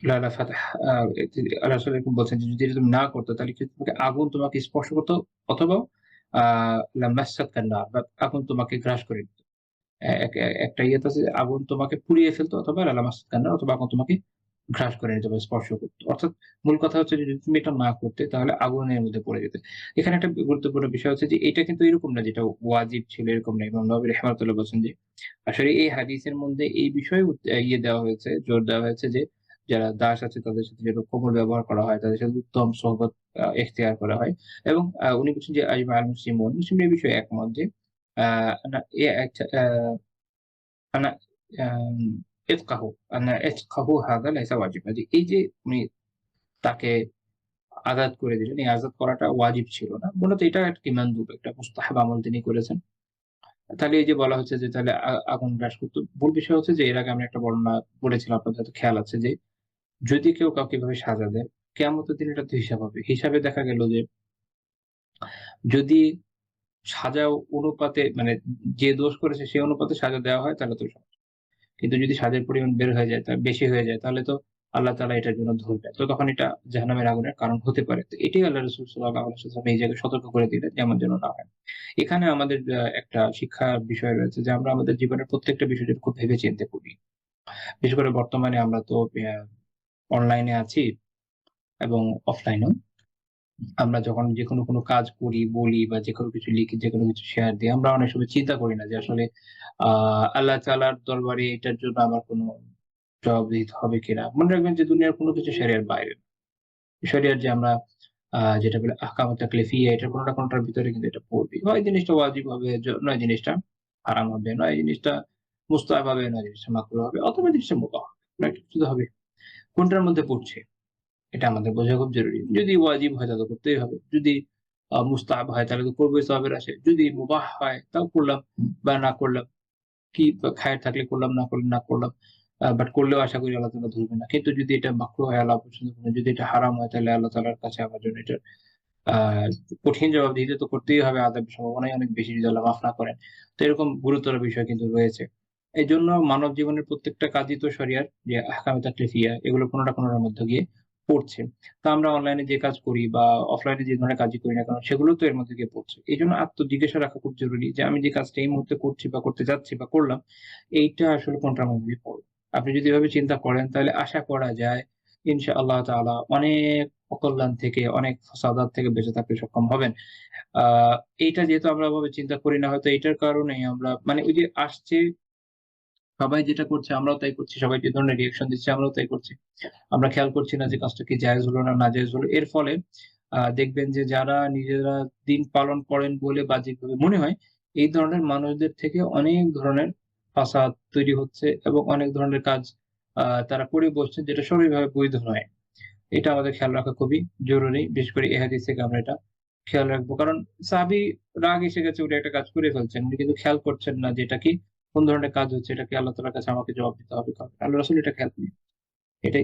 লালা ফাতাহ আল্লাহ রাসূল এরকম বলছেন যে, যদি এটা তুমি না করতে তাহলে কি তোমাকে আগুন তোমাকে স্পর্শ করত অথবা আ লামাসাতকান নার বা আগুন তোমাকে গ্রাস করে নিত। একটা ইয়েতে আছে আগুন তোমাকে পুড়িয়ে ফেলতো অথবা লামাসাতকান নার অথবা আগুন তোমাকে গ্রাস করে নিত বা স্পর্শ করত। অর্থাৎ মূল কথা হচ্ছে যে, যদি তুমি এটা না করতে তাহলে আগুনের মধ্যে পড়ে যেতে। এখানে একটা গুরুত্বপূর্ণ বিষয় হচ্ছে যে, এটা কিন্তু এরকম না যেটা ওয়াজিব ছিল এরকম না। ইমাম নববী রাহিমাহুল্লাহ বলছেন যে, আসলে এই হাদিসের মধ্যে এই বিষয়ে ইয়ে দেওয়া হয়েছে, জোর দেওয়া হয়েছে যে যারা দাস আছে তাদের সাথে যেন কোমল ব্যবহার করা হয়, তাদের সাথে উত্তম সোহবত ইখতিয়ার করা হয়। এবং উনি বলছেন যে আজমা আল মুসলিমুন, মুসলিমরা এই বিষয়ে একমত যে আ না এ একটা আনা আম ইফকাহু আনা ইফকাহু হাযা লাইসা ওয়াজিবা, যে এই যে উনি তাকে আযাদ করে দিলেন, এই আযাদ করাটা ওয়াজিব ছিল না। মূলত এটা একটা কি মানদুব, একটা মুস্তাহাব আমল তিনি করেছেন। তাহলে এই যে বলা হচ্ছে যে তাহলে আগুন গ্রাস করত। মূল বিষয় হচ্ছে যে এর আগে আমি একটা বর্ণনা বলেছিলাম, আপনাদের হয়তো খেয়াল আছে যে যদি কেউ কাউকে এভাবে সাজা দেয়, কিয়ামতের দিন এটা তো হিসাব হবে। হিসাবে দেখা গেল যে যদি সাজা অনুপাতে মানে যে দোষ করেছে সে অনুপাতে সাজা দেওয়া হয় তাহলে তো সমস্যা। কিন্তু যদি সাজার পরিমাণ বের হয়ে যায়, বেশি হয়ে যায় তাহলে তো আল্লাহ তাআলা এটার জন্য ধরবেন। তো তখন এটা জাহান্নামের আগুনের কারণ হতে পারে। তো এটাই আল্লাহ রাসূল সাল্লাল্লাহু আলাইহি ওয়াসাল্লাম এই জায়গায় সতর্ক করে দিলেন যে এমন যেন না হয়। এখানে আমাদের একটা শিক্ষার বিষয় রয়েছে যে আমরা আমাদের জীবনের প্রত্যেকটা বিষয় যেন খুব ভেবে চিন্তে করি। বিশেষ করে বর্তমানে আমরা তো অনলাইনে আছি এবং অফলাইনেও। আমরা যখন যেকোনো কোনো কাজ করি, বলি বা যেকোনো কিছু লিখি, যেকোনো কিছু শেয়ার দিই, আমরা অনেক সময় চিন্তা করি না যে আসলে আ আল্লাহ তাআলার দরবারে এটার জন্য আমার কোনো জবাবদিহিতে হবে কিনা। মনে রাখবেন যে দুনিয়ার কোনো কিছু শরিয়ার বাইরে। শরিয়ার যে আমরা যেটা বলে আহকাম তাকলিফিয়া, এটার কোনটা না কোনটার ভিতরে কিন্তু এটা পড়বেই। হয় জিনিসটা ওয়াজিব হবে, নয় জিনিসটা হারাম হবে, নয় জিনিসটা মুস্তাহাব হবে, নয় জিনিসটা মাকরুহ হবে, অথবা জিনিসটা মুবাহ হবে। নয় কিছু তো হবে। কোনটার মধ্যে পড়ছে এটা আমাদের বোঝা খুব জরুরি। যদি ওয়াজিব হয় তাহলে করতেই হবে। যদি মুস্তাহাব হয় তাহলে তো করবোই সওয়াবের আশায়। যদি মুবাহ হয় তাও করলাম বা না করলাম। কি খায়ের থাকলে করলাম, না করলে না করলাম। বাট করলেও আশা করি আল্লাহ তাআলা ধরবেন না। কিন্তু যদি এটা মাকরুহ হয়, আল্লাহ অপছন্দ করেন, যদি এটা হারাম হয় তাহলে আল্লাহ তাআলার কাছে আমার জন্য এটার আ কঠিন জবাবদিহিতা তো করতেই হবে। আযাবের সম্ভাবনাই অনেক বেশি যদি আল্লাহ মাফ না করেন। তো এরকম গুরুতর বিষয় কিন্তু রয়েছে। এজন্য মানব জীবনের প্রত্যেকটা কাজই তো শরিয়ার যে আহকামে তাকলিফিয়া, এগুলো কোনটা না কোনটার মধ্য দিয়ে পড়ছে। তো আমরা অনলাইনে যে কাজ করি বা অফলাইনে যে ধরনের কাজই করি না কেন সেগুলো তো এর মধ্যে গিয়ে পড়ছে। এজন্য আত্মজিজ্ঞাসা রাখা খুব জরুরি যে আমি যে কাজটা এই মুহূর্তে করছি বা করতে যাচ্ছি বা করলাম, এইটা আসলে কোনটার মধ্যে দিয়ে পড়বে। আপনি যদি এভাবে চিন্তা করেন তাহলে আশা করা যায় ইনশাআল্লাহ তাআলা অনেক অকল্যাণ থেকে, অনেক ফাসাদাত থেকে বেঁচে থাকতে সক্ষম হবেন। আ এইটা যেহেতু আমরা ওভাবে চিন্তা করি না, হয়তো এইটার কারণেই আমরা মানে ওই যে আসছে, সবাই যেটা করছে আমরাও তাই করছি। সবাই যে ধরনের রিঅ্যাকশন দিচ্ছে আমরাও তাই করছি। আমরা খেয়াল করছি না যে কাজটা কি জায়েজ হলো না নাজায়েজ হলো। এর ফলে দেখবেন যে যারা নিজেরা দিন পালন করেন বলে বাহ্যিকভাবে মনে হয়, এই ধরনের মানুষদের থেকে অনেক ধরনের ফাসাদ তৈরি হচ্ছে এবং অনেক ধরনের কাজ তারা করে বসছেন যেটা শরীরভাবে বৈধ নয়। এটা আমাদের খেয়াল রাখা খুবই জরুরি। বিশেষ করে এই হাদিস থেকে আমরা এটা খেয়াল রাখবো। কারণ সাহাবী রাগ এসে গেছে, উনি একটা কাজ করে ফেলছেন। উনি কিন্তু খেয়াল করছেন না যে এটা কি, কোন ধরনের কাজ হচ্ছে, এটা কি আল্লাহ তাআলার কাছে আমাকে জবাব দিতে হবে কাউকে। আল্লাহ রাসূল এটা খেয়াল করেন।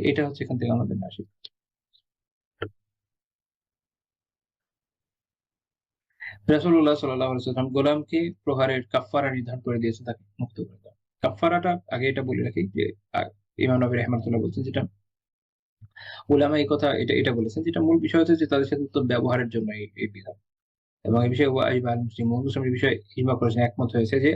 এটা হচ্ছে এখান থেকে আমাদের নেওয়া শিক্ষা। রাসূলুল্লাহ সাল্লাল্লাহু আলাইহি ওয়াসাল্লাম গোলামকে প্রহারের কাফফারা নির্ধারণ করে দিয়েছেন তাকে মুক্ত করে দেওয়া। কাফফারাটা আগে এটা বলে রাখি যে আ ইমাম নবী রাহিমাহুল্লাহ বলছেন যেটা উলামা এই কথা এটা বলেছেন, যেটা মূল বিষয় হচ্ছে যে তাদের সাথে উত্তম ব্যবহারের জন্য এই বিধান। এবং এই বিষয়ে ওয়াজিব আল মুসলিম, মুসলিম এই বিষয়ে ইজমা করেছেন, একমত হয়েছে যে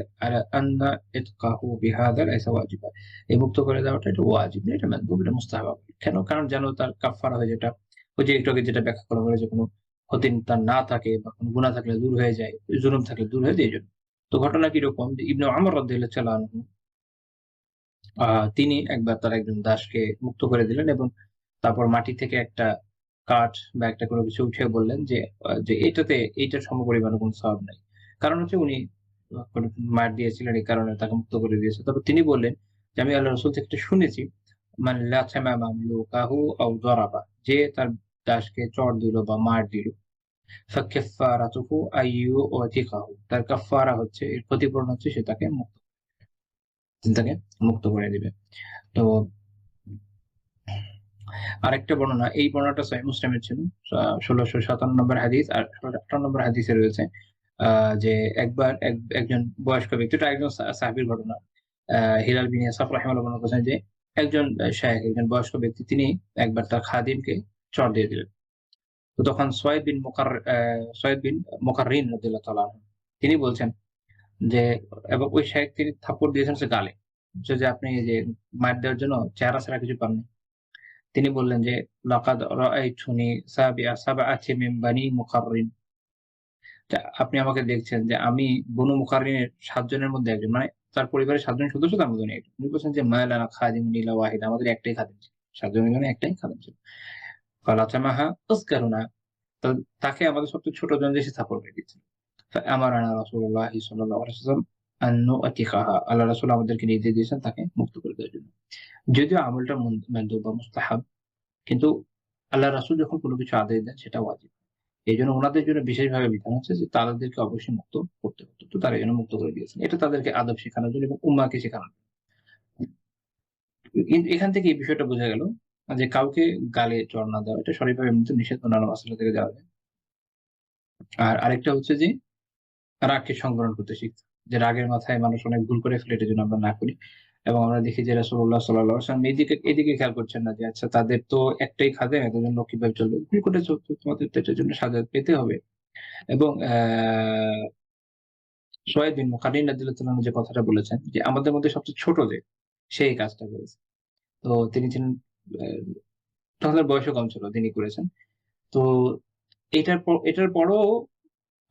আন্না ইতকাহু বিহাদা লাইসা ওয়াজিবা। এই মুক্ত করে দেওয়াটা এটা ওয়াজিব না, এটা মানদুব, এটা মুস্তাহাব। কেন? কারণ যেন তার কাফফারা হয়ে, যেটা ওই যে একটু আগে যেটা ব্যাখ্যা করা হলো যে কোনো ক্ষতি তার না থাকে বা কোনো গুনাহ থাকলে দূর হয়ে যায়, জুলুম থাকলে দূর হয়ে যায় এজন্য। তো ঘটনা কিরকম যে ইবনে ওমর রাদিয়াল্লাহু তাআলা আনহু আ তিনি একবার তার একজন দাসকে মুক্ত করে দিলেন এবং তারপর মাটি থেকে একটা কাঠ বা একটা কোনো কিছু উঠিয়ে বললেন যে যে এইটার সমপরিমাণে কোনো সওয়াব নাই। কারণ হচ্ছে উনি কোনো মার দিয়েছিলেন, এই কারণে তাকে মুক্ত করে দিয়েছে। তবে তিনি বললেন যে, "আমি আল্লাহর রাসূল থেকে এটা শুনেছি, মান লাথামা মামলুকাহু আও দারাবা", যে তার দাসকে চড় দিল বা মার দিল, ফাকাফফারাতুহু আইয়ুতিকাহু, তার কাফফারা হচ্ছে, এর ক্ষতিপূরণ হচ্ছে সে তাকে মুক্ত করে দিবে। তো আরেকটা বর্ণনা, এই বর্ণনাটা সহিহ মুসলিমের ছিল। ১৬৫৭ নম্বর হাদিস আর ১৬৫৮ নম্বর হাদিসে রয়েছে আ যে একবার একজন বয়স্ক ব্যক্তি, এটা একজন সাহাবীর ঘটনা। হিলাল বিন ইয়াসাফ রাহিমাহুল্লাহ বর্ণনা করেছেন যে একজন শায়েখ, একজন বয়স্ক ব্যক্তি, তিনি একবার তার খাদিমকে চড় দিয়ে দিলেন। তো তখন সয়ীদ বিন মুকাররিন রাদিয়াল্লাহু তাআলা আনহু তিনি বলছেন যে, এবং ওই শায়েখ তিনি থাপ্পড় দিয়েছেন হচ্ছে গালে। যে আপনি এই যে মার দেওয়ার জন্য চেহারা ছাড়া কিছু পাননি। তিনি বললেন যে, "লাকাদ রাআইতুনি সাবআতি মিন বানি মুকাররিন", আপনি আমাকে দেখছেন যে আমি বনু মুকাররিনের ৭ জনের মধ্যে একজন। মানে তার পরিবারের ৭ জন সদস্য, তার মধ্যে উনি একজন। উনি বলছেন যে, "মা লানা খাদিমুন ইল্লা ওয়াহিদ", আমাদের একটাই খাদিম ছিল। 7 জনের জন্য একটাই খাদেম ছিল। ফালাতামাহা আসগারুনা, তো তাকে আমাদের সবচেয়ে ছোট জন এসে থাপড় মেরে দিয়েছিল। ফাআমারানা রাসূলুল্লাহি সাল্লাল্লাহু আলাইহি ওয়াসাল্লাম আন নু'তিকাহা, আল্লাহ রাসূল আমাদেরকে নির্দেশ দিয়েছেন তাকে মুক্ত করে দেওয়ার জন্য। যদিও আমলটা মানদুব বা মুস্তাহাব, কিন্তু আল্লাহ রাসূল যখন কোনো কিছু আদেশ দেন সেটা ওয়াজিব। এইজন্য উনাদের জন্য বিশেষভাবে বিধান হচ্ছে যে তাদেরকে অবশ্যই মুক্ত করতে হতো। তো তারা এজন্য মুক্ত করে দিয়েছেন। এটা তাদেরকে আদব শেখানোর জন্য এবং উম্মাহকে শেখানোর জন্য। কিন্তু এখান থেকে এই বিষয়টা বোঝা গেল যে কাউকে গালে চড় না দেওয়া, এটা সঠিকভাবে এমনিতে নিষেধ, অন্যান্য মাসালা থেকে দেওয়া যায়। আর আরেকটা হচ্ছে যে রাগকে সংবরণ করতে শিখতে। যে রাগের মাথায় মানুষ অনেক ভুল করে ফেলে, এটার জন্য আমরা না করি। এবং আমরা দেখি যে রাসূলুল্লাহ সাল্লাল্লাহু আলাইহি ওয়াসাল্লাম এদিকে খেয়াল করছেন না যে আচ্ছা তাদের তো একটাই খাদেম, এদের জন্য কিভাবে চলবে? ভুল করে চলতো, তোমাদের তো এটার জন্য সাজা পেতে হবে। এবং সুহাইব বিন মুকাররিন রাদিয়াল্লাহু তাআলা যে কথাটা বলেছেন যে আমাদের মধ্যে সবচেয়ে ছোট যে, সে এই কাজটা করেছে। তো তিনি ছিলেন আ তখন তার বয়সও কম ছিল, তিনি করেছেন। তো এটার পরও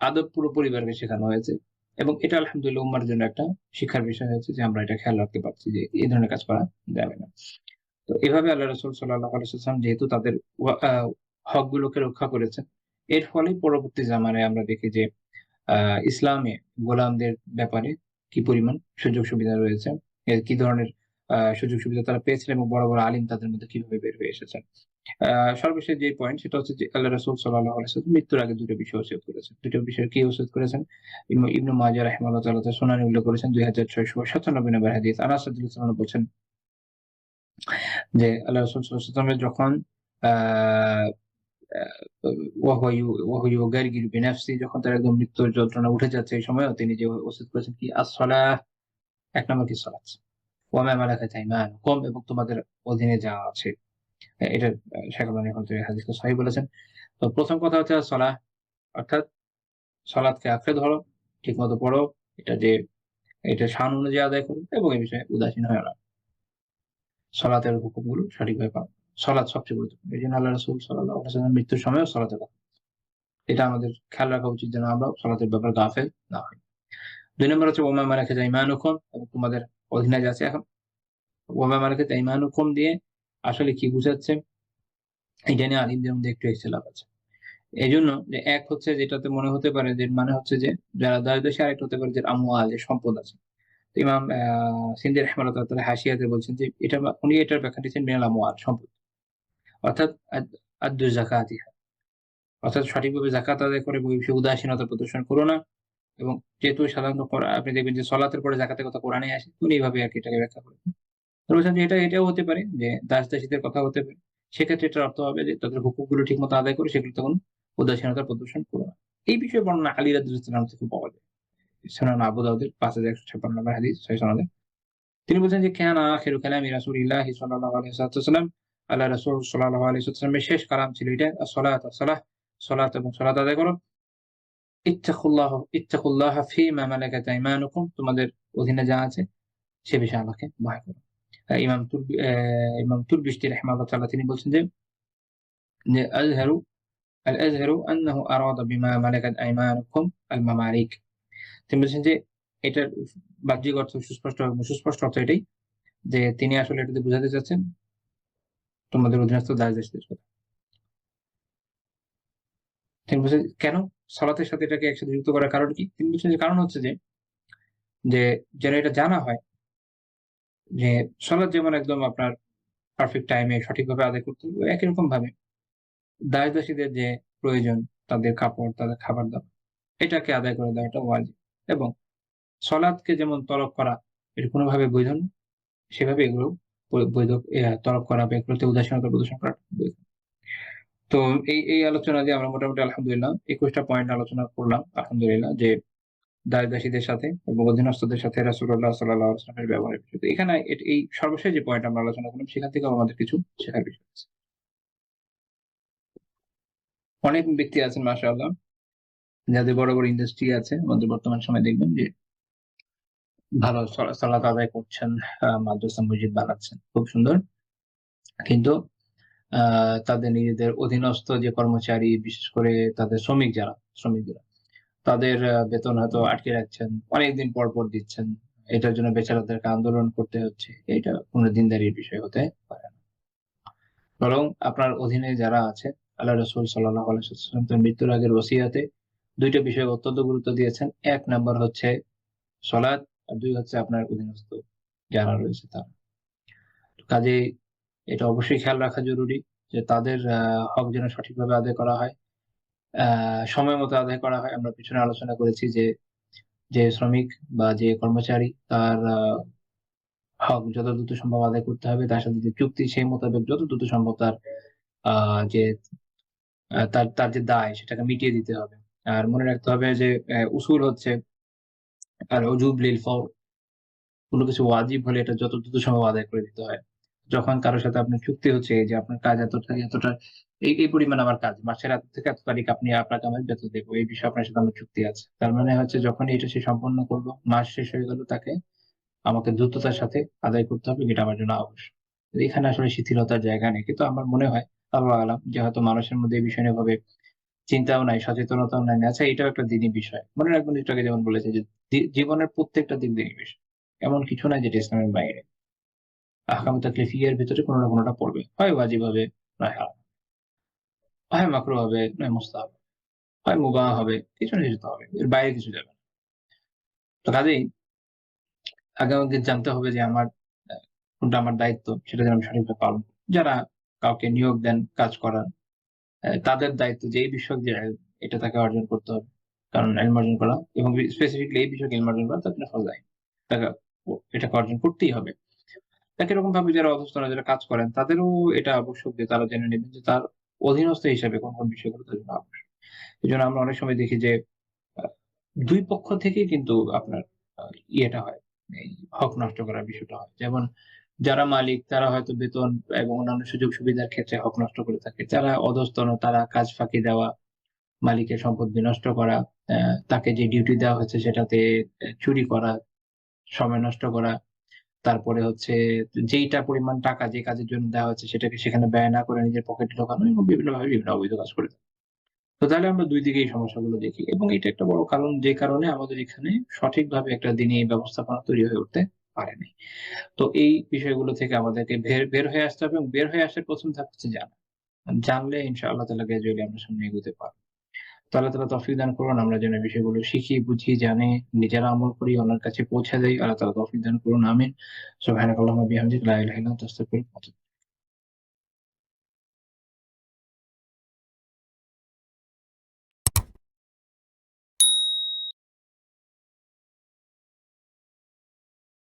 আদব পুরো পরিবারকে শেখানো হয়েছে। এবং এটা আলহামদুলিল্লাহ উম্মার জন্য একটা শিক্ষার বিষয় হয়েছে যে আমরা এটা খেয়াল রাখতে পারছি যে এই ধরনের কাজ করা যাবে না। তো এভাবে আল্লাহ রাসূল সাল্লাল্লাহু আলাইহি ওয়াসাল্লাম যেহেতু তাদের হকগুলোকে রক্ষা করেছেন, এর ফলে পরবর্তী জামানায় আমরা দেখি যে আ ইসলামে গোলামদের ব্যাপারে কি পরিমাণ সুযোগ সুবিধা রয়েছে, কি ধরনের সুযোগ সুবিধা তারা পেয়েছেন এবং বড়, বড় আলিম তাদের মধ্যে কিভাবে বের হয়ে এসেছেন। আ সর্বশেষ যে পয়েন্ট সেটা হচ্ছে যে আল্লাহ রাসূল সাল্লাল্লাহু আলাইহি ওয়াসাল্লাম মৃত্যুর আগে ২ টা বিষয় ওসিয়ত করেছেন। ২ টা বিষয় কি ওসিয়ত করেছেন? ইবনু মাজাহ রাহিমাহুল্লাহ তাআলা তার সুনানে উল্লেখ করেছেন ২৬৯৭ নম্বর হাদিস। আনাস রাদিয়াল্লাহু আনহু বলছেন যে আল্লাহ রাসূল সাল্লাল্লাহু আলাইহি ওয়াসাল্লাম যখন আ আ ওয়াহুয়া ইউগারগিরু বিনাফসি, যখন তার একদম মৃত্যুর যন্ত্রণা উঠে যাচ্ছে এই সময়ও তিনি যে ওসিয়ত করেছেন কি as-সালাহ, ১ নম্বর কি সালাত। ওয়া মা মালাকাত আইমানুকুম, এবং তোমাদের অধীনে যা আছে। এটা শেখ আলবানী রহমাতুল্লাহি হাদিসকে সহিহ বলেছেন। তো ১ম কথা হচ্ছে সালাহ, অর্থাৎ সালাতকে আঁকড়ে ধরো, ঠিকমতো পড়ো, এটা যে এটা শান অনুযায়ী আদায় করো এবং এই বিষয়ে উদাসীন হয়ো না। সালাতের হুকুমগুলো সঠিকভাবে পালন। সালাত সবচেয়ে গুরুত্বপূর্ণ। এজন্য আল্লাহ রাসূল সাল্লাল্লাহু আলাইহি ওয়াসাল্লাম মৃত্যুর সময়ও সালাতের কথা। এটা আমাদের খেয়াল রাখা উচিত যেন আমরা সালাতের ব্যাপারে গাফেল না হই। ২ নম্বর হচ্ছে ওয়া মা মালাকাত আইমানুকুম, এবং তোমাদের অধীনে যা আছে। এখন ওয়া মা মালাকাত আইমানুকুম দিয়ে আসলে কি বুঝাচ্ছে? এটা নিয়ে আলিমদের মধ্যে একটু ইখতিলাফ আছে। এজন্য যে এক হচ্ছে যেটাতে মনে হতে পারে যে মানে হচ্ছে যে যারা দারিদ্র, আরেকটা হতে পারে যে আমওয়াল, যে সম্পদ আছে। তো ইমাম সিন্দি রাহিমাহুল্লাহ তাআলা হাশিয়াতে বলছেন যে উনি এটার ব্যাখ্যা দিয়েছেন মিনাল আমওয়াল, সম্পদ। অর্থাৎ আদ্দু যাকাতিহা, অর্থাৎ সঠিকভাবে যাকাত আদায় করে এই বিষয়ে উদাসীনতা প্রদর্শন করো না। এবং যেহেতু সাধারণত আপনি দেখবেন যে সলাতের পরে যাকাতের কথা কোরআনে আসে, উনি এইভাবে আরকি এটাকে ব্যাখ্যা করেছেন। তো বলছেন যে এটাও হতে পারে যে দাস-দাসীদের কথা হতে পারে। সেক্ষেত্রে এটার অর্থ হবে যে তাদের হুকুকগুলো ঠিকমতো আদায় করে সেগুলোতে কোনো উদাসীনতা প্রদর্শন করো না। এই বিষয়ে বর্ণনা আলী রাদিয়াল্লাহু তাআলা থেকে পাওয়া যায়। সুনান আবু দাউদের ৫,১৫৬ নম্বর হাদিস, সহিহ সনদে। তিনি বলছেন যে কানা আখিরু কালামি রাসূলিল্লাহি সাল্লাল্লাহু আলাইহি ওয়াসাল্লাম, আল্লাহ রাসূল সাল্লাল্লাহু আলাইহি ওয়াসাল্লামের শেষ কালাম ছিল এটা, সালাহ, সালাত এবং সালাত আদায় করো। ইত্তাকুল্লাহ ফীমা মালাকাত আইমানুকুম, তোমাদের অধীনে যা আছে সে বিষয়ে আল্লাহকে ভয় করো। ইমাম তুরবিশতি রাহিমাহুল্লাহ তাআলা তিনি বলছেন যে আযহারু আল-আযহারু আন্নাহু আরাদা বিমা মালাকাত আইমানুকুম আল-মামালিক। তিনি বলছেন যে এটার বাহ্যিক অর্থ সুস্পষ্ট অর্থ এটাই যে তিনি আসলে এটাতে বুঝাতে চাচ্ছেন তোমাদের অধীনস্থ দাস-দাসীদের কথা। তিনি বলছেন কেন সালাতের সাথে এটাকে একসাথে যুক্ত করার কারণ কি? তিনি বলছেন যে কারণ হচ্ছে যে যেন এটা জানা হয় যে সালাত যেমন একদম আপনার পারফেক্ট টাইমে সঠিকভাবে আদায় করতে হবে, একই রকম ভাবে দাস-দাসীদের যে প্রয়োজন, তাদের কাপড়, তাদের খাবার-দাবার, এটাকে আদায় করে দেওয়াটা ওয়াজিব। এবং সলাতকে যেমন তলব করা এটা কোনোভাবে বৈধ নয়, সেভাবে এগুলো বৈধ, তলব করা বা এগুলোতে উদাসীনতা প্রদর্শন করাটা বৈধ। তো এই আলোচনা দিয়ে আমরা মোটামুটি আলহামদুলিল্লাহ ২১ টা পয়েন্ট আলোচনা করলাম আলহামদুলিল্লাহ, যে দাস-দাসীদের সাথে এবং অধীনস্থদের সাথে রাসূলুল্লাহ সাল্লাল্লাহু আলাইহি ওয়াসাল্লামের ব্যবহারের বিষয়। তো এখানে এই সর্বশেষ যে পয়েন্ট আমরা আলোচনা করলাম সেখান থেকেও আমাদের কিছু শেখার বিষয় আছে। অনেক ব্যক্তি আছেন মাশাআল্লাহ যাদের বড়, বড় ইন্ডাস্ট্রি আছে আমাদের বর্তমান সময়ে, দেখবেন যে ভালো সালাত আদায় করছেন, মাদ্রাসা মসজিদ বানাচ্ছেন। খুব সুন্দর। কিন্তু আ তাদের নিজেদের অধীনস্থ যে কর্মচারী, বিশেষ করে তাদের শ্রমিকরা তাদের বেতন হয়তো আটকে রাখছেন। অনেকদিন পর দিচ্ছেন। এটার জন্য বেচারাদেরকে আন্দোলন করতে হচ্ছে। এটা কোন দিনদারির বিষয় হতে পারে না। বরং আপনার অধীনে যারা আছে আল্লাহ রাসূল সাল্লাল্লাহু আলাইহি ওয়াসাল্লাম তার মৃত্যুর আগের ওসিয়াতে ২ টা বিষয়ে অত্যন্ত গুরুত্ব দিয়েছেন। ১ নাম্বার হচ্ছে সলাত আর ২ হচ্ছে আপনার অধীনস্থ যারা রয়েছে তারা। কাজেই এটা অবশ্যই খেয়াল রাখা জরুরি যে তাদের হক যেন সঠিকভাবে আদায় করা হয়। আ সময় মতো আদায় করা হয়। আমরা পিছনে আলোচনা করেছি যে শ্রমিক বা যে কর্মচারী তার হক যত দ্রুত সম্ভব আদায় করতে হবে। তার সাথে যে চুক্তি সেই মোতাবেক যত দ্রুত সম্ভব তার আ যে তার যে দায় সেটাকে মিটিয়ে দিতে হবে। আর মনে রাখতে হবে যে উসুল হচ্ছে আল উজুব লিল ফাওর। কোন কিছু ওয়াজিব হলে এটা যত দ্রুত সম্ভব আদায় করে দিতে হয়। যখন কারো সাথে আপনার চুক্তি হচ্ছে এই যে আপনার কাজ এতটা এই পরিমাণ আমার কাজ। মাসের এত থেকে এত তারিখ আপনাকে আমি বেতন দেব। এই বিষয়ে আপনার সাথে আমার চুক্তি আছে। তার মানে হচ্ছে যখনই এটা সে সম্পন্ন করলো, মাস শেষ হয়ে গেল তাকে আমাকে দ্রুততার সাথে আদায় করতে হবে। এটা আমার জন্য আবশ্যক। এখানে আসলে শিথিলতার জায়গা নেই। কিন্তু আমার মনে হয় আল্লাহু আ'লাম যে হয়তো মানুষের মধ্যে এই বিষয় নিয়ে এভাবে চিন্তাও নাই, সচেতনতাও নাই। আচ্ছা এটাও একটা দিনই বিষয়। মনে রাখবেন একটু আগে যেমন বলেছি যে জীবনের প্রত্যেকটা দিক দিনই বিষয়। এমন কিছু নাই যেটা ইসলামের বাইরে। আহকাম তাকলিফিয়ার ভিতরে কোন না কোনটা পড়বে। হয় ওয়াজিব হবে, নয় হারাম। হয় মাকরুহ হবে, নয় মুস্তাহাব। হয় মুবাহ হবে, কিছু না কিছু তো হবে। এর বাইরে কিছু যাবে না। তো কাজেই আগে আমাকে জানতে হবে যে আমার আ কোনটা আমার দায়িত্ব সেটা যেন আমি সঠিকভাবে পালন করি। যারা কাউকে নিয়োগ দেন কাজ করার, তাদের দায়িত্ব যে এই বিষয়ক যে এটা তাকে অর্জন করতে হবে। কারণ ইলম অর্জন করা এবং স্পেসিফিকলি এই বিষয়ক ইলম অর্জন করা তার জন্য ফরজ আইন। তাকে এটাকে অর্জন করতেই হবে। একই রকমভাবে যারা অধস্তন যারা কাজ করেন তাদেরও এটা আবশ্যক যে তারা জেনে নিবেন যে তার অধীনস্থ হিসেবে কোন বিষয়গুলো তার জন্য আবশ্যক। এজন্য আমরা অনেক সময় দেখি যে আ ২ পক্ষ থেকেই কিন্তু আপনার আ ইয়েটা হয়। এই হক নষ্ট করার বিষয়টা হয়। যেমন যারা মালিক তারা হয়তো বেতন এবং অন্যান্য সুযোগ সুবিধার ক্ষেত্রে হক নষ্ট করে থাকে। যারা অধস্তন তারা কাজ ফাঁকি দেওয়া, মালিকের সম্পদ বিনষ্ট করা, তাকে যে ডিউটি দেওয়া হয়েছে সেটাতে চুরি করা, সময় নষ্ট করা। তারপরে হচ্ছে যেইটা পরিমাণ টাকা যে কাজের জন্য দেওয়া হচ্ছে সেটাকে সেখানে ব্যয় না করে নিজের পকেটে ঢোকানো এবং বিভিন্নভাবে বিভিন্ন অবৈধ কাজ করে থাকে। তো তাহলে আমরা ২ দিকেই সমস্যাগুলো দেখি এবং এটা একটা বড় কারণ যে কারণে আমাদের এখানে সঠিকভাবে একটা দিনী ব্যবস্থাপনা তৈরি হয়ে উঠতে পারেনি। তো এই বিষয়গুলো থেকে আমাদেরকে বের হয়ে আসতে হবে এবং বের হয়ে আসার ১ম ধাপ হচ্ছে জানা। জানলে ইনশাআল্লাহ তাআলা গ্র্যাজুয়ালি আমরা সামনে এগোতে পারব। তো আল্লাহ তাআলা তৌফিক দান করুন আমরা যেন এই বিষয়গুলো শিখি, বুঝি, জানি, নিজেরা আমল করি, অন্যের কাছে পৌঁছে দেই। আল্লাহ তাআলা তৌফিক দান করুন। আমিন। সুবহানাকাল্লাহুম্মা বিহামদিকা লা ইলাহা ইল্লা আনতা আস্তাগফিরুকা ওয়া আতুবু